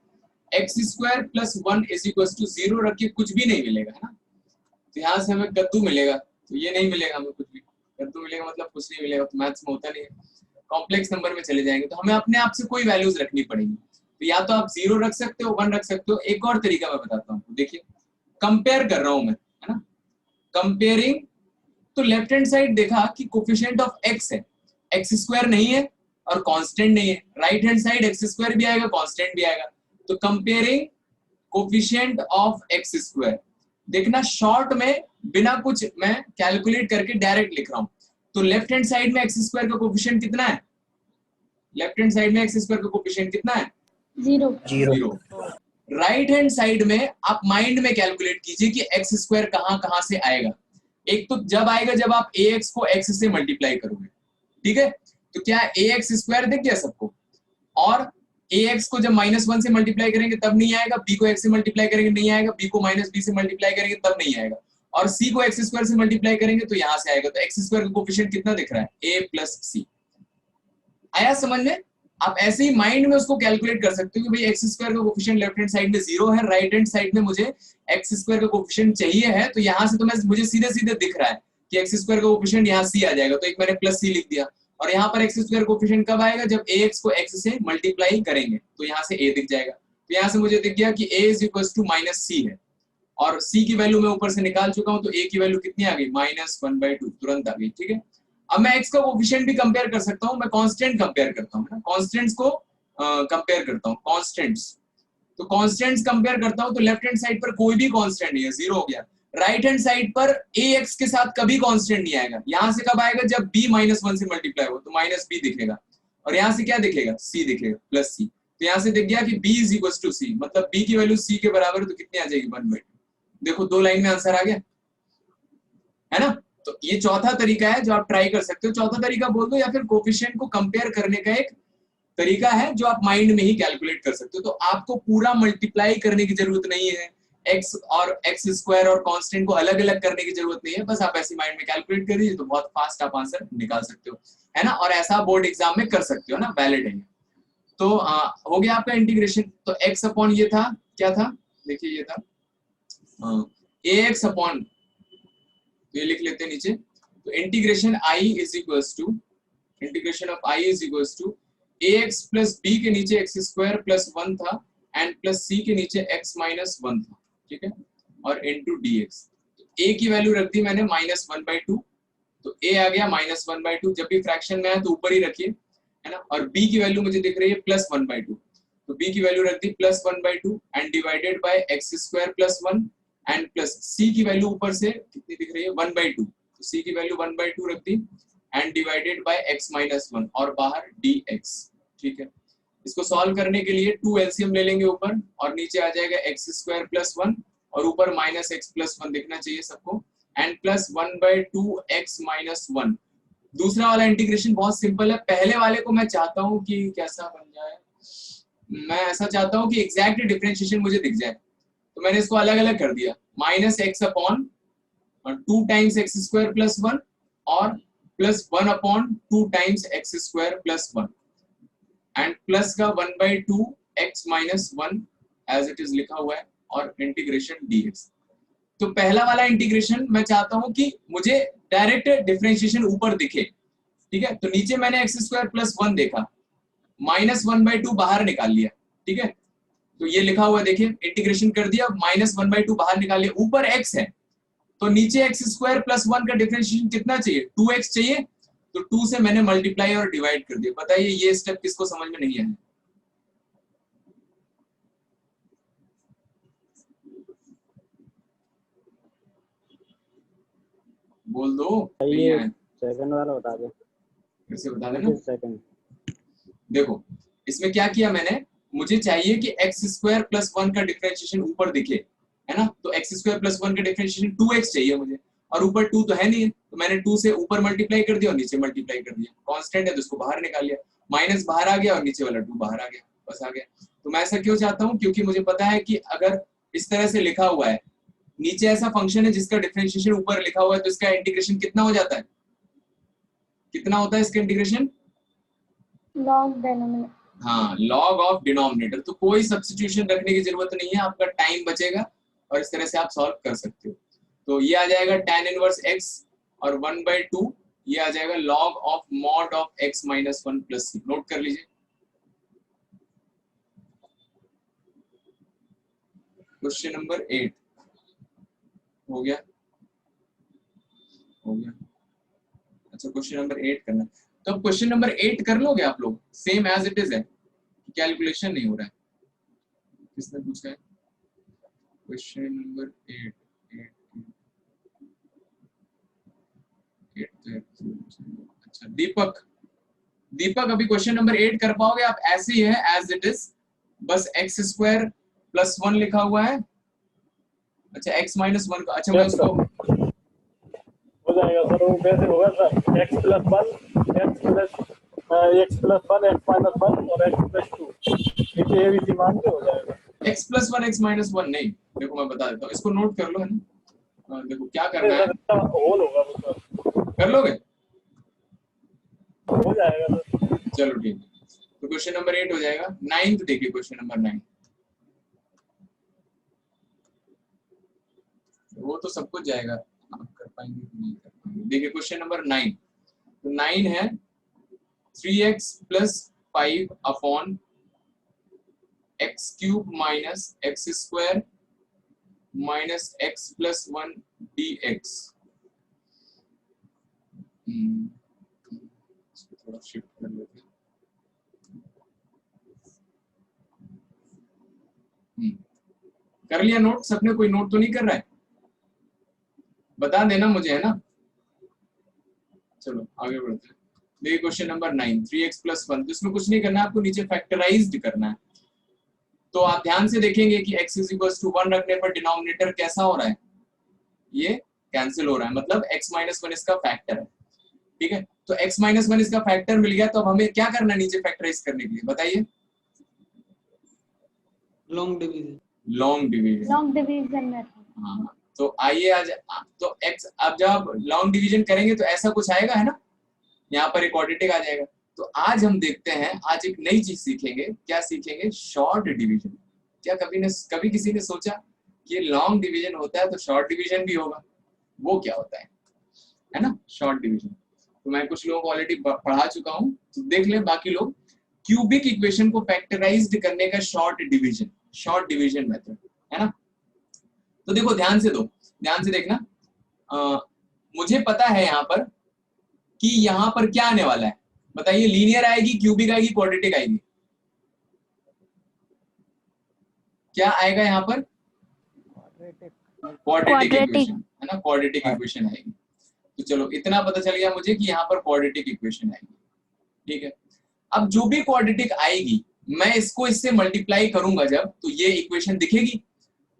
x square plus 1 is equals to 0 रख के कुछ भी नहीं मिलेगा, है ना। तो यहाँ से हमें कद्दू मिलेगा, तो ये नहीं मिलेगा हमें कुछ भी। कद्दू मिलेगा मतलब कुछ नहीं मिलेगा, तो मैथ्स में होता नहीं है। कॉम्प्लेक्स नंबर में चले जाएंगे तो हमें अपने आप से कोई वैल्यूज रखनी पड़ेगी। तो या तो आप 0 रख सकते हो, 1 रख सकते हो। एक और तरीका मैं बताता हूँ, देखिए कंपेयर कर रहा हूं मैं, है ना, कंपेयरिंग। तो लेफ्ट हैंड साइड देखा कि कोफिशिएंट ऑफ x है, x स्क्वायर नहीं है और कांस्टेंट नहीं है। Right hand side x square भी आएगा, कांस्टेंट भी आएगा। तो comparing coefficient of x square, देखना शॉर्ट में बिना कुछ मैं कैलकुलेट करके डायरेक्ट लिख रहा हूं। तो लेफ्ट हैंड साइड में x स्क्वायर का कोफिशिएंट कितना है? लेफ्ट हैंड साइड में x स्क्वायर का कोफिशिएंट कितना है? 0। राइट हैंड साइड में आप माइंड में कैलकुलेट कीजिए कि x स्क्वायर कहां से आएगा। एक तो जब आएगा जब आप ax को x से मल्टीप्लाई करोगे, ठीक है। तो क्या ax स्क्वायर दिख गया सबको? और ax को जब -1 से मल्टीप्लाई करेंगे तब नहीं आएगा, b को x से मल्टीप्लाई करेंगे नहीं आएगा, b को -b से मल्टीप्लाई करेंगे तब नहीं आएगा। और c को x स्क्वायर से मल्टीप्लाई करेंगे तो यहाँ से आएगा, तो x स्क्वायर का कोफिशिएंट कितना दिख रहा है, a प्लस c। आया समझ में? आप ऐसे ही माइंड में उसको कैलकुलेट कर सकते हो कि भाई x स्क्वायर का कोफिशिएंट लेफ्ट हैंड साइड में 0 है, राइट हैंड साइड में मुझे x स्क्वायर का कोफिशिएंट चाहिए है, तो यहाँ से तो मुझे सीधे सीधे दिख रहा है कि x स्क्वायर का कोफिशिएंट यहाँ c आ जाएगा, तो एक मैंने प्लस c लिख दिया। और यहाँ पर x स्क्वायर कोफिशिएंट कब आएगा, जब ax को x से मल्टीप्लाई करेंगे, तो यहाँ से a दिख जाएगा। तो यहाँ से मुझे दिख गया कि a is equal to minus c है, और c की वैल्यू मैं ऊपर से निकाल चुका हूँ, तो a की वैल्यू कितनी आ गई, -1/2, तुरंत आ गई। ठीक है, अब मैं x का कोफिशिएंट भी कंपेयर कर सकता हूँ, मैं कांस्टेंट कंपेयर करता हूँ, कांस्टेंट्स को कंपेयर करता हूँ, कांस्टेंट्स। तो कांस्टेंट्स कंपेयर करता हूँ, तो लेफ्ट हैंड साइड पर कोई भी कांस्टेंट नहीं है, 0 हो गया। राइट हैंड साइड पर ax के साथ कभी कांस्टेंट नहीं आएगा, यहाँ से कब आएगा, जब b -1 से मल्टीप्लाई हो, तो -b दिखेगा, और यहाँ से क्या दिखेगा, c दिखेगा, प्लस c। तो यहाँ से दिख गया कि b is equal to c, मतलब b की वैल्यू c के बराबर है, तो कितनी आ जाएगी, 1/2। देखो 2 लाइन में आंसर आ गया है ना। तो ये चौथा तरीका है जो आप ट्राई कर सकते हो, चौथा तरीका बोल दो, या फिर कोफिशिएंट को कंपेयर करने का एक तरीका है जो आप माइंड में ही कैलकुलेट कर सकते हो। तो आपको पूरा मल्टीप्लाई करने की जरूरत नहीं है, x और x स्क्वायर और कांस्टेंट को अलग अलग करने की जरूरत नहीं है, बस आप ऐसे माइंड में कैलकुलेट कर दीजिए, तो बहुत फास्ट आप आंसर निकाल सकते हो, है ना। और ऐसा बोर्ड एग्जाम में कर सकते हो ना, वैलिड है। तो हो गया आपका इंटीग्रेशन। तो x अपॉन ये था, क्या था, देखिए ये था ax अपॉन, तो ये लिख लेते हैं नीचे, तो integration i is equals to, integration of i is equals to ax plus b के नीचे x स्क्वायर प्लस 1 था, एंड प्लस c के नीचे x माइनस 1 था, ठीक है, और इनटू dx। तो a की वैल्यू रख दी मैंने -1/2, तो a आ गया -1/2, जब भी फ्रैक्शन में है तो ऊपर ही रखिए, है ना। और b की वैल्यू मुझे दिख रही है +1/2, तो b की वैल्यू रख दी +1/2 and divided by x square plus 1, and plus c की वैल्यू ऊपर से कितनी दिख रही है, 1/2, तो c की वैल्यू 1/2 रख दी and divided by x minus 1, और बाहर dx। ठीक है, इसको सॉल्व करने के लिए 2 एलसीएम ले लेंगे ऊपर, और नीचे आ जाएगा x स्क्वायर प्लस 1, और ऊपर -x प्लस 1 दिखना चाहिए सबको, एंड प्लस 1/2 x माइनस 1। दूसरा वाला इंटीग्रेशन बहुत सिंपल है, पहले वाले को मैं चाहता हूँ कि कैसा बन जाए, मैं ऐसा चाहता हूँ कि एग्जैक्ट डिफरेंशिएशन मुझे दिख जाए, तो मैंने इसको अलग अलग कर दिया, -x upon 2 times x square plus 1, और plus 1 upon 2 times x square plus 1, and plus का 1/2 x minus 1 as it is लिखा हुआ है, और इंटीग्रेशन dx। तो पहला वाला इंटीग्रेशन मैं चाहता हूं कि मुझे डायरेक्ट डिफरेंशिएशन ऊपर दिखे, ठीक है। तो नीचे मैंने x स्क्वायर प्लस 1 देखा, -1/2 बाहर निकाल लिया, ठीक है, तो ये लिखा हुआ है देखिए, इंटीग्रेशन कर दिया, -1/2 बाहर निकाल लिया, ऊपर x है, तो नीचे x स्क्वायर प्लस 1 का डिफरेंशिएशन कितना चाहिए, 2x चाहिए, तो 2 से मैंने मल्टीप्लाई और डिवाइड कर दिया। बताइए ये स्टेप किसको समझ में नहीं आया, बोल दो, नहीं ये आया, सेकंड वाला बता दो, फिर से बता देना। सेकंड। देखो इसमें क्या किया मैंने, मुझे चाहिए कि x स्क्वायर प्लस 1 का डिफरेंशिएशन ऊपर दिखे, है ना, तो x स्क्वायर प्लस 1 का डिफरेंशिएशन 2x चाहिए मुझे, और ऊपर 2 तो है नहीं, तो मैंने 2 से ऊपर मल्टीप्लाई कर दिया और नीचे मल्टीप्लाई कर दिया, कांस्टेंट है तो उसको बाहर निकाल लिया, माइनस बाहर आ गया और नीचे वाला 2 बाहर आ गया, बस आ गया। तो मैं ऐसा क्यों चाहता हूँ, क्योंकि मुझे पता है कि अगर इस तरह से लिखा हुआ है, नीचे ऐसा फंक्शन है जिसका डिफरेंशिएशन ऊपर लिखा हुआ है, तो इसका इंटीग्रेशन कितना हो जाता है, कितना होता है इसका इंटीग्रेशन, log denominator। हाँ, log ऑफ डिनोमिनेटर। तो कोई सब्स्टिट्यूशन रखने की जरूरत नहीं है, आपका टाइम बचेगा, और इस तरह से आप सॉल्व कर सकते हो। तो ये आ जाएगा tan इनवर्स x, और 1/2 ये आ जाएगा log of mod of x minus 1 plus c। Note कर लीजिए। क्वेश्चन नंबर 8 हो गया, हो गया। अच्छा, क्वेश्चन नंबर 8 करना, तो अब क्वेश्चन नंबर 8 कर लोगे आप लोग, सेम एज इट इज है, कैलकुलेशन नहीं हो रहा है। किसने पूछा है क्वेश्चन नंबर 8? अच्छा दीपक अभी क्वेश्चन नंबर 8 कर पाओगे आप? ऐसे ही है एज इट इज, बस x स्क्वायर प्लस 1 लिखा हुआ है। अच्छा x माइनस 1 का, अच्छा मैं उसको हो जाएगा सर, वो कैसे होगा sir, x plus 1 x plus 1 x minus 1 और x प्लस 2 नीचे ABC मान के हो जाएगा। x प्लस 1 x माइनस 1 नहीं, देखो मैं बता देता हूँ, इसको नोट कर लो, है ना। देखो क्या करना है, होल होगा वो सर, कर लोगे? हो जाएगा सर। चलो ठीक है, तो क्वेश्चन नंबर 8 हो जाएगा। 9th देखिए, क्वेश्चन नंबर 9, वो तो सब कुछ जाएगा, आप कर पाएंगे कि नहीं कर पाएंगे। देखिए क्वेश्चन नंबर 9, तो 9 है 3x plus 5 upon x cube minus x square minus x plus 1 dx। इसको थोड़ा शिफ्ट कर लेते हैं। कर लिया नोट सबने? कोई नोट तो नहीं कर रहा है? बता देना मुझे, है ना? चलो आगे बढ़ते हैं। देखिए क्वेश्चन नंबर 9, 3x प्लस 1, तो इसमें कुछ नहीं करना है आपको, नीचे फैक्टराइज्ड करना है। तो आप ध्यान से देखेंगे कि x इज इक्वल टू 1 रखने पर डिनोमिनेटर कैसा हो रहा है, ये कैंसिल हो रहा है, मतलब x माइनस 1 इसका फैक्टर है। ठीक है, तो x माइनस 1 इसका फैक्टर मिल गया, तो अब हमें क्या करना है नीचे फैक्टराइज करने के लिए, बताइए? Long division. Long division. Long division method. हाँ, तो आइए आज, तो x अब जब लॉन्ग डिवीजन करेंगे तो ऐसा कुछ आएगा, है ना? यहाँ पर एक क्वाड्रेटिक आ जाएगा। तो आज हम देखते हैं, आज एक नई चीज सीखेंगे। क्या सीखेंगे? Short division. क्या कभी किसी ने सोचा कि लॉन्ग डिवीजन होता है तो शॉर्ट डिवीजन भी होगा? वो क्या होता है ना शॉर्ट डिवीजन? तो मैं कुछ लोगों को ऑलरेडी पढ़ा चुका हूँ, तो देख ले बाकी लोग। क्यूबिक इक्वेशन को फैक्टराइज्ड करने का शॉर्ट डिवीजन मेथड, है ना? तो देखो ध्यान से देखना। मुझे पता है यहाँ पर कि यहाँ पर क्या आने वाला है, बताइए? लीनियर आएगी, क्यूबिक आएगी, क्वाड्रेटिक आएगी? क्या आएगा यहाँ पर? क्वाड्रेटिक इक्वेशन, है ना? क्वाड्रेटिक इक्वेशन आएगी। तो चलो इतना पता चल गया मुझे कि यहाँ पर क्वाड्रेटिक इक्वेशन आएगी। ठीक है, अब जो भी क्वाड्रेटिक आएगी मैं इसको इससे मल्टीप्लाई करूंगा जब, तो ये इक्वेशन दिखेगी।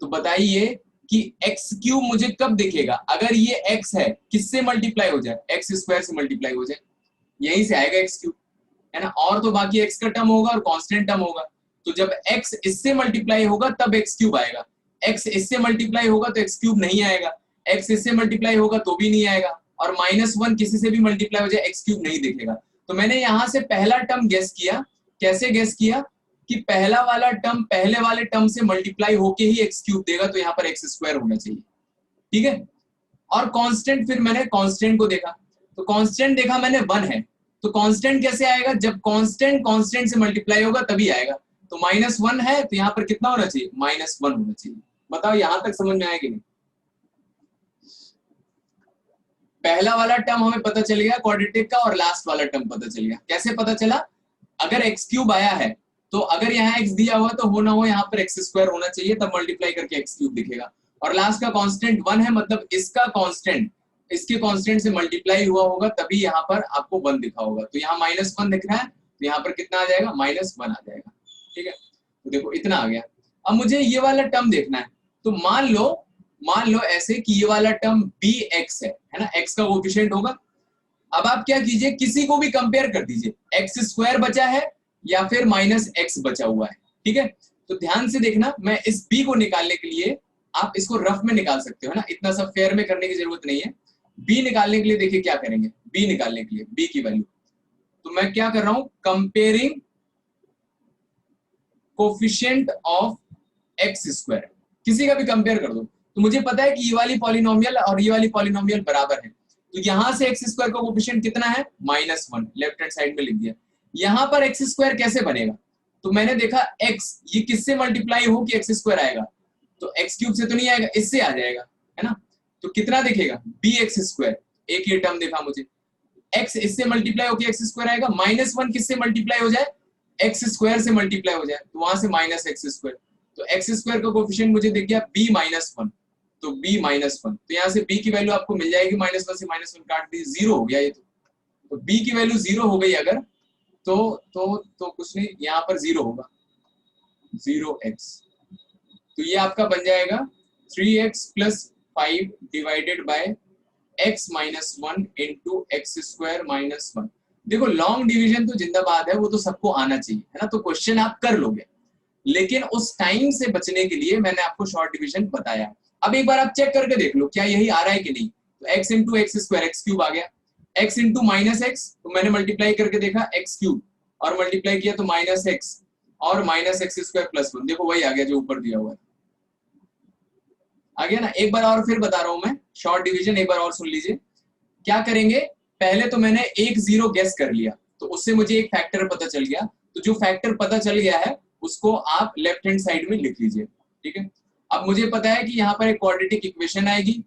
तो बताइए कि एक्स क्यूब मुझे कब दिखेगा? अगर ये एक्स है, किससे मल्टीप्लाई हो जाए? एक्स स्क्वायर से मल्टीप्लाई हो जाए, यहीं से आएगा एक्स क्यूब, है ना? और तो बाकी एक्स का टर्म होगा और कांस्टेंट टर्म होगा। तो जब एक्स इससे मल्टीप्लाई होगा तब एक्स क्यूब आएगा, एक्स इससे मल्टीप्लाई होगा तो एक्स क्यूब नहीं आएगा, एक्स इससे मल्टीप्लाई होगा तो भी नहीं आएगा, और -1 किसी से भी मल्टीप्लाई हो जाए एक्स क्यूब नहीं दिखेगा। तो मैंने यहाँ से पहला टर्म गेस किया। कैसे गेस किया? कि पहला वाला टर्म पहले वाले टर्म से मल्टीप्लाई होके ही एक्स क्यूब देगा, तो यहाँ पर एक्स स्क्वायर होना चाहिए। ठीक है, और कांस्टेंट, फिर मैंने कांस्टेंट को देखा, तो कांस्टेंट देखा मैंने 1 है, तो कांस्टेंट कैसे आएगा? जब कांस्टेंट से मल्टीप्लाई होगा तभी आएगा। तो -1 है, तो यहाँ पर कितना होना चाहिए? -1 होना चाहिए। बताओ यहाँ तक समझ में आया कि नहीं? पहला वाला टर्म हमें पता चल गया क्वाड्रेटिक का, और लास्ट वाला टर्म पता चल गया। कैसे पता चला? अगर एक्स क्यूब आया है तो अगर यहाँ x दिया हुआ तो हो ना हो यहाँ पर एक्स स्क्वायर होना चाहिए, तब मल्टीप्लाई करके एक्स क्यूब दिखेगा। और लास्ट का कांस्टेंट 1 है, मतलब इसका कांस्टेंट इसके कांस्टेंट से मल्टीप्लाई हुआ होगा तभी यहाँ पर आपको 1 दिखा होगा। तो यहाँ -1 दिख रहा है, तो यहाँ पर कितना आ जाएगा? -1 आ जाएगा। ठीक है, तो देखो इतना आ गया। अब मुझे ये वाला टर्म देखना है। तो मान लो ऐसे कि ये वाला टर्म bx है ना? x का कोएफिशिएंट होगा। अब आप क्या कीजिए, किसी को भी कंपेयर कर दीजिए, एक्स स्क्वायर बचा है या फिर -x बचा हुआ है। ठीक है, तो ध्यान से देखना, मैं इस b को निकालने के लिए, आप इसको रफ में निकाल सकते हो, है ना? इतना सब फेयर में करने की जरूरत नहीं है। b निकालने के लिए देखिए क्या करेंगे, b निकालने के लिए b की वैल्यू, तो मैं क्या कर रहा हूं, comparing coefficient of x square, किसी का भी कंपेयर कर दो। तो मुझे पता है कि ये वाली पॉलिनोमियल और ये वाली पॉलिनोमियल बराबर है, तो यहां से एक्स स्क्वायर का कोफिशिएंट कितना है? -1, लेफ्ट हैंड साइड में लिख दिया। यहां पर एक्स स्क्वायर कैसे बनेगा? तो मैंने देखा x ये किससे मल्टीप्लाई हो कि एक्स स्क्वायर आएगा? तो एक्स क्यूब से तो नहीं आएगा, इससे आ जाएगा, है ना? तो कितना दिखेगा? bx square. एक ये टर्म देखा मुझे, x इससे मल्टीप्लाई होकर एक्स स्क्वायर आएगा। -1 किससे मल्टीप्लाई हो जाए? एक्स स्क्वायर से मल्टीप्लाई हो जाए, तो वहां से -x स्क्वायर। तो एक्स स्क्वायर का कोफिशिएंट मुझे दिख गया b-1, तो b-1, तो यहाँ से b की वैल्यू आपको मिल जाएगी, -1 से -1 काट दी, 0 हो गया ये। तो b की वैल्यू 0 हो गई अगर, तो कुछ नहीं, यहाँ पर 0 होगा, 0x। तो ये आपका बन जाएगा 3x + 5 divided by x - 1 into x square -1। देखो लॉन्ग डिवीजन तो जिंदाबाद है, वो तो सबको आना चाहिए, है ना? तो क्वेश्चन आप कर लोगे, लेकिन उस टाइम से बचने के लिए मैंने आपको शॉर्ट डिवीजन बताया। अब एक बार आप चेक करके देख लो क्या यही आ रहा है कि नहीं। तो x into x square x cube आ गया, x इंटू माइनस एक्स तो मैंने मल्टीप्लाई करके देखा एक्स क्यूब और मल्टीप्लाई किया तो माइनस एक्स और माइनस एक्स स्क्वायर प्लस 1, देखो वही आ गया जो ऊपर दिया हुआ है, आ गया ना। एक बार और फिर बता रहा हूं मैं शॉर्ट डिवीजन, एक बार और सुन लीजिए। क्या करेंगे, पहले तो मैंने एक जीरो गेस कर लिया तो उससे मुझे एक फैक्टर पता चल गया, तो जो फैक्टर पता चल गया है उसको आप लेफ्ट हैंड साइड में लिख लीजिए, ठीक है। अब मुझे पता है कि यहाँ पर एक क्वाड्रेटिक इक्वेशन आएगी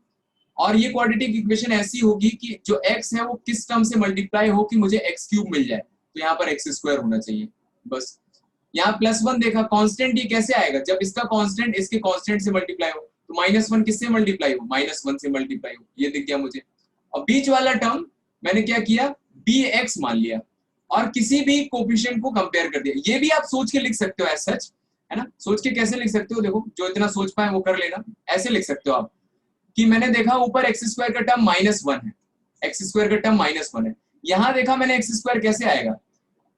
और ये क्वाड्रेटिक इक्वेशन ऐसी होगी कि जो x है वो किस टर्म से मल्टीप्लाई हो कि मुझे x क्यूब मिल जाए, तो यहाँ पर x स्क्वायर होना चाहिए बस। यहाँ प्लस 1 देखा, कांस्टेंट ये कैसे आएगा, जब इसका कांस्टेंट इसके कांस्टेंट से मल्टीप्लाई हो, तो माइनस 1 किससे मल्टीप्लाई हो, माइनस 1 से मल्टीप्लाई हो, ये दिख गया मुझे। और बीच वाला टर्म मैंने क्या किया, bx मान लिया और किसी भी कोफिशिएंट को कंपेयर कर दिया। ये भी आप सोच के लिख सकते हो एज सच, है ना। सोच के कैसे लिख सकते हो, देखो जो इतना सोच पाए वो कर लेना। ऐसे लिख सकते हो आप कि मैंने देखा ऊपर एक्स स्क्वायर का टर्म माइनस 1 है, एक्स स्क्वायर का टर्म माइनस 1 है, यहाँ देखा मैंने एक्स स्क्वायर कैसे आएगा,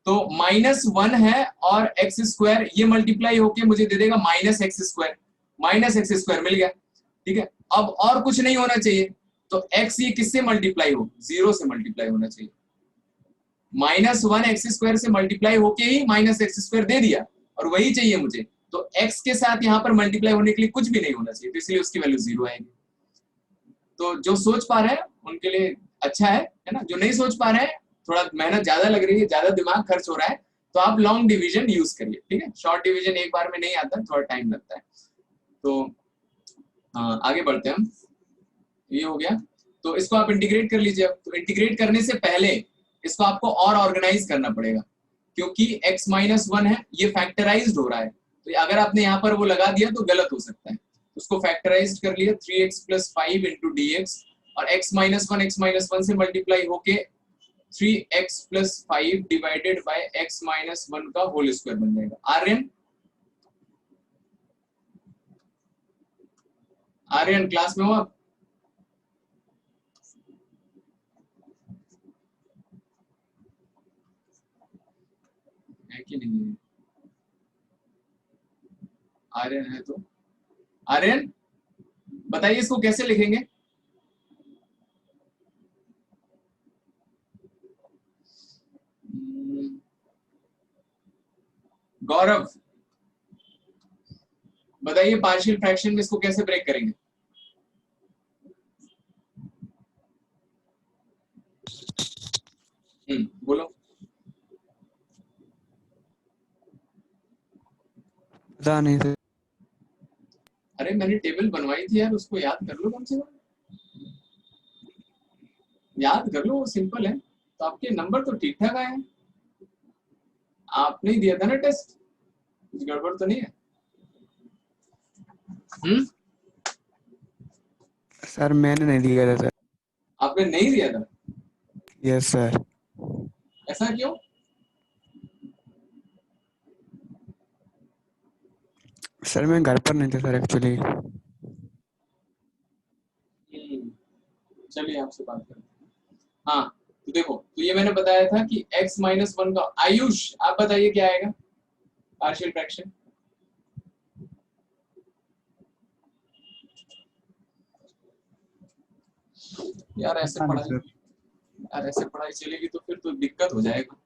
तो माइनस 1 है और एक्स स्क्वायर ये मल्टीप्लाई होके मुझे दे देगा माइनस एक्स स्क्वायर मिल गया, ठीक है। अब और कुछ नहीं होना चाहिए, तो x ये किससे मल्टीप्लाई हो, 0 से मल्टीप्लाई होना चाहिए। माइनस 1 एक्स स्क्वायर से मल्टीप्लाई होके ही माइनस एक्स स्क्वायर दे दिया और वही चाहिए मुझे, तो x के साथ यहाँ पर मल्टीप्लाई होने के लिए कुछ भी नहीं होना चाहिए, तो इसलिए उसकी वैल्यू 0 आएगी। तो जो सोच पा रहे हैं उनके लिए अच्छा है ना। जो नहीं सोच पा रहे हैं, थोड़ा मेहनत ज्यादा लग रही है, ज्यादा दिमाग खर्च हो रहा है, तो आप लॉन्ग डिवीजन यूज करिए, ठीक है। शॉर्ट डिवीजन एक बार में नहीं आता, थोड़ा टाइम लगता है। तो आगे बढ़ते हैं हम, ये हो गया। तो इसको आप इंटीग्रेट कर लीजिए। तो इंटीग्रेट करने से पहले इसको आपको और ऑर्गेनाइज करना पड़ेगा, क्योंकि x माइनस 1 है, ये फैक्टराइज्ड हो रहा है, तो अगर आपने यहाँ पर वो लगा दिया तो गलत हो सकता है। उसको फैक्टराइज्ड कर लिया 3x प्लस 5 इंटू dx और x माइनस 1 से मल्टीप्लाई होके 3x plus 5 divided by x minus 1 का होल स्क्वायर बन जाएगा। आर्यन क्लास में हो आप? है कि नहीं है? आर्यन है तो आर्यन बताइए इसको कैसे लिखेंगे। गौरव बताइए पार्शियल फ्रैक्शन में इसको कैसे ब्रेक करेंगे। बोलो। पता नहीं थे। अरे मैंने टेबल बनवाई थी यार, उसको याद कर लो, कम से कम याद कर लो, वो सिंपल है। तो आपके नंबर तो ठीक ठाक आए हैं, आपने ही दिया था ना टेस्ट, कुछ गड़बड़ तो नहीं है? सर मैंने नहीं दिया था सर। आपने नहीं दिया था? Yes sir. ऐसा क्यों? सर मैं घर पर नहीं था सर एक्चुअली। चलिए आपसे बात करते हैं। हाँ तो देखो, तो ये मैंने बताया था कि x माइनस 1 का, आयुष आप बताइए क्या आएगा पार्शियल फ्रैक्शन। यार ऐसे पढ़ाई चलेगी तो फिर तो दिक्कत हो जाएगा।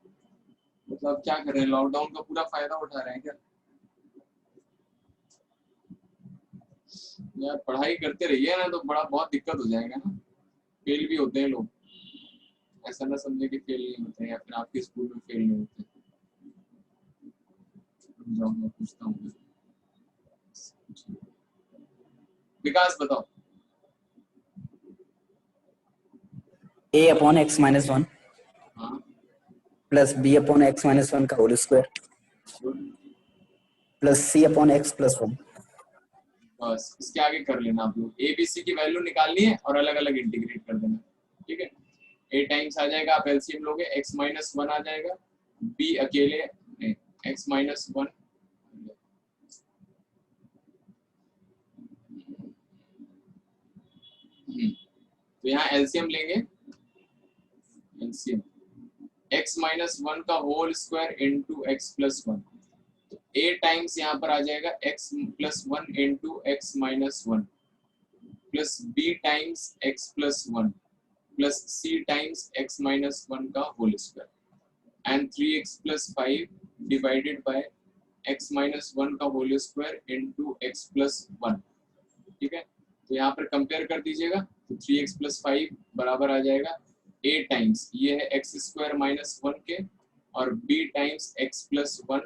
मतलब क्या कर रहे हैं, लॉकडाउन का पूरा फायदा उठा रहे हैं क्या? यार पढ़ाई करते रहिए ना तो बहुत दिक्कत हो जाएगा ना। फेल भी होते हैं लोग, ऐसा ना समझे कि फेल नहीं होते हैं या फिर आपके स्कूल में फेल नहीं होते। मैं पूछता हूँ, विकास बताओ। a अपॉन x माइनस 1 हाँ plus b upon x minus 1 का whole square plus c upon x plus 1। बस इसके आगे कर लेना आप लोग। ए बी सी की वैल्यू निकालनी है और अलग अलग इंटीग्रेट कर देना, ठीक है। a टाइम्स आ जाएगा, आप एलसीएम लोगे, x माइनस 1 आ जाएगा, b अकेले x माइनस 1 तो यहाँ एलसीएम लेंगे, एलसीएम x माइनस 1 का whole square into x plus 1, तो a टाइम्स यहाँ पर आ जाएगा x plus 1 into x minus 1 plus B times x plus 1 plus C times x minus 1 का whole square and 3x plus 5 divided by x minus 1 का whole square into x plus 1। ठीक है, तो यहाँ पर कंपेयर कर दीजिएगा तो 3x प्लस 5 बराबर आ जाएगा a टाइम्स ये है x स्क्वायर माइनस 1 के और b times x plus 1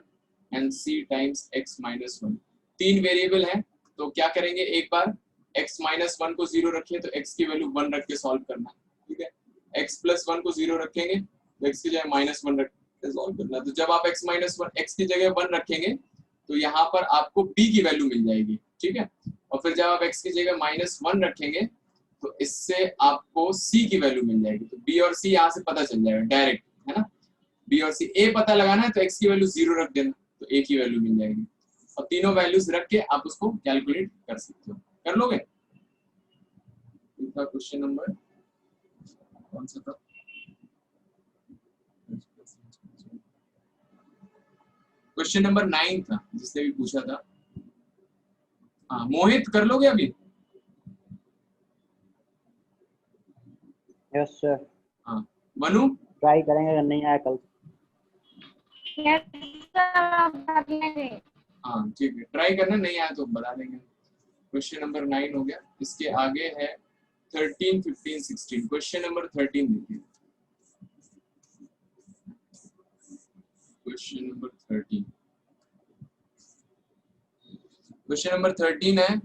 and c times x minus 1। तीन वेरिएबल है तो क्या करेंगे, एक बार x माइनस 1 को 0 रखिए तो x की वैल्यू 1 रख के सॉल्व करना। ठीक है, x प्लस 1 को 0 रखेंगे तो x की जगह माइनस 1 रख के सॉल्व करना। तो जब आप x माइनस 1 x की जगह 1 रखेंगे तो यहाँ पर आपको b की वैल्यू मिल जाएगी। ठीक है, और फिर जब आप x की जगह माइनस 1 रखेंगे तो इससे आपको c की वैल्यू मिल जाएगी। तो b और c यहाँ से पता चल जाएगा डायरेक्ट, है ना। b और c, a पता लगाना है तो x की वैल्यू 0 रख देना तो a की वैल्यू मिल जाएगी और तीनों वैल्यूज रख के आप उसको कैलकुलेट कर सकते हो। कर लोगे? क्वेश्चन नंबर कौन सा था? क्वेश्चन नंबर 9 था जिसने भी पूछा था। हाँ मोहित, कर लोगे अभी? Yes sir. हाँ मनु, ट्राई करेंगे अगर नहीं आया कल। यस सर, आप कर लेंगे। हाँ ठीक है, ट्राई करना, नहीं आया तो बता देंगे। क्वेश्चन नंबर 9 हो गया। इसके आगे है 13, 15, 16। क्वेश्चन नंबर 13 देखिए। क्वेश्चन नंबर 13, क्वेश्चन नंबर 13 है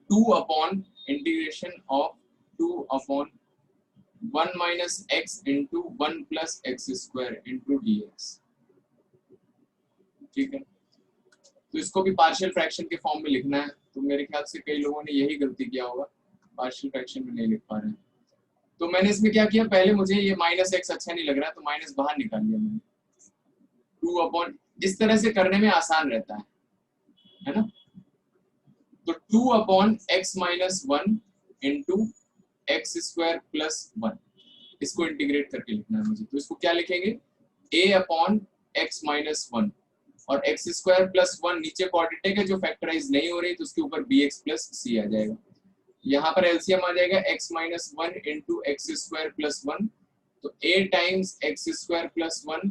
2 upon integration of 2 upon 1 minus x into 1 plus x square into D x. ठीक है, तो इसको भी पार्शियल फ्रैक्शन के फॉर्म में लिखना है। तो मेरे ख्याल से कई लोगों ने यही गलती किया होगा, पार्शियल फ्रैक्शन में नहीं लिख पा रहे हैं। तो मैंने इसमें क्या किया, पहले मुझे ये माइनस एक्स अच्छा नहीं लग रहा तो माइनस बाहर निकाल लिया मैंने। 2 अपॉन, इस तरह से करने में आसान रहता है ना। तो 2 upon x minus 1 into x square plus 1, इसको इंटीग्रेट करके लिखना है मुझे। तो इसको क्या लिखेंगे, a अपॉन एक्स माइनस 1 और एक्स स्क्वायर प्लस 1 नीचे क्वाड्रेटिक है जो फैक्टराइज नहीं हो रही तो उसके ऊपर bx प्लस c आ जाएगा। यहाँ पर एलसीएम आ जाएगा x minus 1 into x square plus 1, तो a times x square plus 1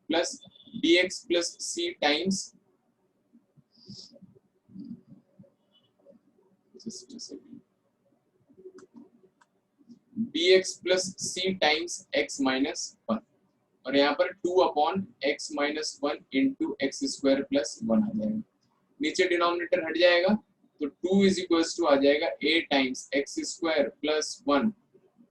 plus bx plus c times bx plus c times x minus 1 और यहाँ पर 2 upon x minus 1 into x square plus 1 आ जाएगा। नीचे डिनोमिनेटर हट जाएगा तो 2 इज इक्वल्स टू आ जाएगा a times x square plus 1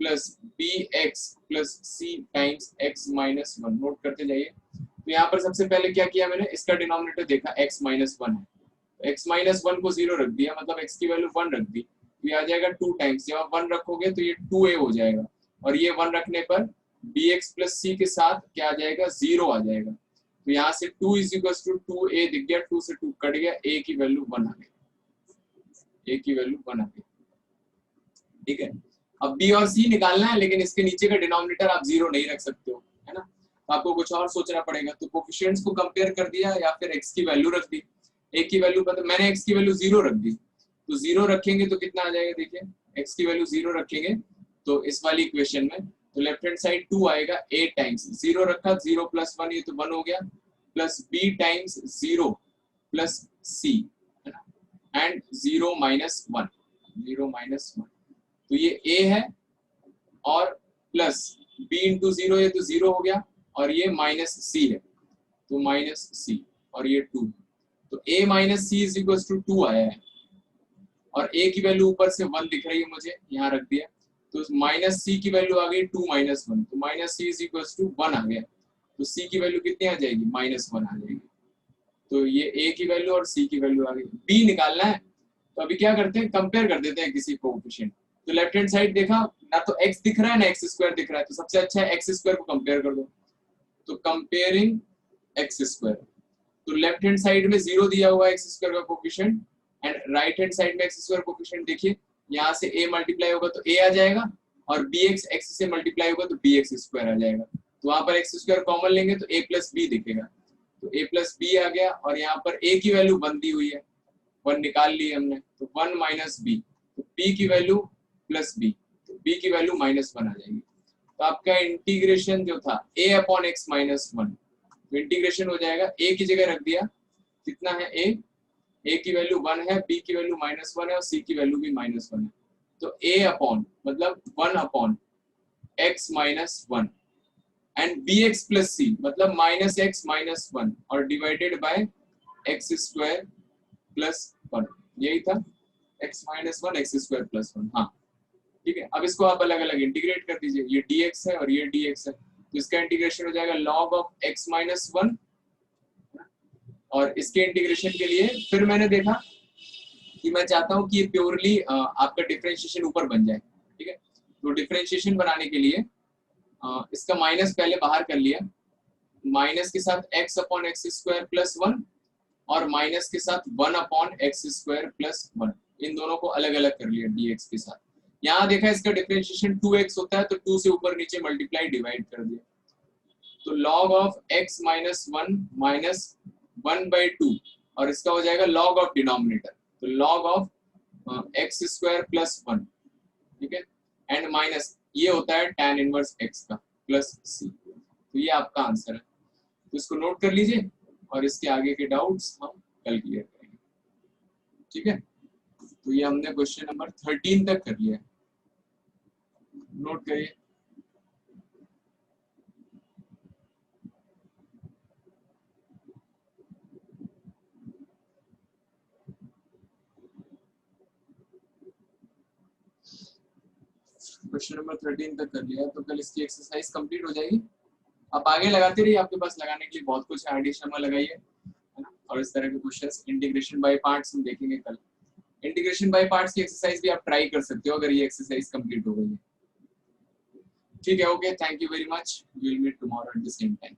plus bx plus c times x minus 1। Note करते जाइए। तो यहाँ पर सबसे पहले क्या किया मैंने, इसका डिनोमिनेटर देखा x माइनस 1 है, x माइनस 1 को 0 रख दिया, मतलब x की वैल्यू 1 रख दी, तो ये आ जाएगा 2 टाइम्स। जब आप 1 रखोगे तो ये 2a हो जाएगा और ये 1 रखने पर bx प्लस c के साथ क्या आ जाएगा, 0 आ जाएगा। तो यहाँ से 2 इज इक्वल टू 2a दिख गया, 2 से 2 कट गया, a की वैल्यू 1 आ गई, a की वैल्यू 1 आ गई। ठीक है, अब b और c निकालना है लेकिन इसके नीचे का डिनोमिनेटर आप 0 नहीं रख सकते हो, है ना। तो आपको कुछ और सोचना पड़ेगा। तो कोफिशिएंट्स को कंपेयर कर दिया या फिर x की वैल्यू रख दी। a की वैल्यू मतलब मैंने x की वैल्यू 0 रख दी, तो 0 रखेंगे तो कितना आ जाएगा, देखिए x की वैल्यू 0 रखेंगे तो इस वाली इक्वेशन में तो लेफ्ट हैंड साइड 2 आएगा, a टाइम्स 0 रखा, 0 प्लस 1 ये तो 1 हो गया, plus b times 0 plus c, है ना, एंड 0 माइनस 1, 0 माइनस 1। तो ये a है और प्लस b इंटू 0 ये तो 0 हो गया और ये माइनस c है तो माइनस c और ये 2, तो a minus c is equal to 2 आया है और a की वैल्यू ऊपर से 1 दिख रही है मुझे, यहाँ रख दिया, तो माइनस c की वैल्यू आ गई 2 माइनस 1, तो minus c is equal to 1 आ गया, तो c की वैल्यू कितनी आ जाएगी, माइनस 1 आ जाएगी। तो ये a की वैल्यू और c की वैल्यू आ गई। b निकालना है तो अभी क्या करते हैं, कंपेयर कर देते हैं किसी कोएफिशिएंट। तो लेफ्ट हैंड साइड देखा ना, तो x दिख रहा है ना x स्क्वायर दिख रहा है, तो सबसे अच्छा है x स्क्वायर को कंपेयर कर दो। तो कंपेयरिंग x स्क्वायर, तो लेफ्ट हैंड साइड में 0 दिया हुआ है x स्क्वायर का coefficient and right hand side में x स्क्वायर कोएफिशिएंट देखिए, यहाँ से a मल्टीप्लाई होगा तो a आ जाएगा और bx x से मल्टीप्लाई होगा तो bx स्क्वायर आ जाएगा। तो वहां पर x स्क्वायर कॉमन लेंगे तो a प्लस b दिखेगा, तो a प्लस b आ गया और यहाँ पर a की वैल्यू 1 दी हुई है, 1 निकाल ली हमने, तो 1 माइनस b, तो p की वैल्यू प्लस b, तो b की वैल्यू -1 आ जाएगी। तो आपका इंटीग्रेशन जो था a अपॉन x माइनस 1, तो इंटीग्रेशन हो जाएगा a की जगह रख दिया, कितना है a की वैल्यू 1 है, b की वैल्यू -1 है और c की वैल्यू भी -1 है। तो a अपॉन मतलब 1 upon x minus 1 and bx plus c मतलब -x माइनस 1 और divided by x square plus 1, यही था x minus 1 x square plus 1। हाँ ठीक है, अब इसको आप अलग अलग इंटीग्रेट कर दीजिए, ये dx है और ये dx है, तो इसका इंटीग्रेशन हो जाएगा log ऑफ x माइनस 1, और इसके इंटीग्रेशन के लिए फिर मैंने देखा कि मैं चाहता हूं कि ये प्योरली आपका डिफरेंशिएशन ऊपर बन जाए, ठीक है। तो डिफरेंशिएशन बनाने के लिए इसका माइनस पहले बाहर कर लिया, माइनस के साथ x upon x square plus 1 और माइनस के साथ 1 अपॉन एक्स स्क्वायर प्लस 1, इन दोनों को अलग अलग कर लिया dx के साथ। यहाँ देखा इसका डिफरेंशिएशन 2x होता है, तो 2 से ऊपर नीचे मल्टीप्लाई डिवाइड कर दिया, तो log of x minus 1 minus 1/2 और इसका हो जाएगा log ऑफ डिनोमिनेटर, तो log of x square plus 1, ठीक है, एंड माइनस ये होता है tan इनवर्स x का प्लस c। तो ये आपका आंसर है, तो इसको नोट कर लीजिए और इसके आगे के डाउट्स हम कल क्लियर करेंगे, ठीक है। तो ये हमने क्वेश्चन नंबर 13 तक कर लिया है, नोट करिए। क्वेश्चन नंबर 13 तक कर लिया, तो कल इसकी एक्सरसाइज कंप्लीट हो जाएगी। आप आगे लगाते रहिए, आपके पास लगाने के लिए बहुत कुछ है, शर्मा लगाइए, है ना। और इस तरह के क्वेश्चंस इंटीग्रेशन बाय पार्ट्स हम देखेंगे कल। इंटीग्रेशन बाय पार्ट्स की एक्सरसाइज भी आप ट्राई कर सकते हो अगर ये एक्सरसाइज कंप्लीट हो गई है, ठीक है। Okay, thank you very much, we will meet tomorrow at the same time.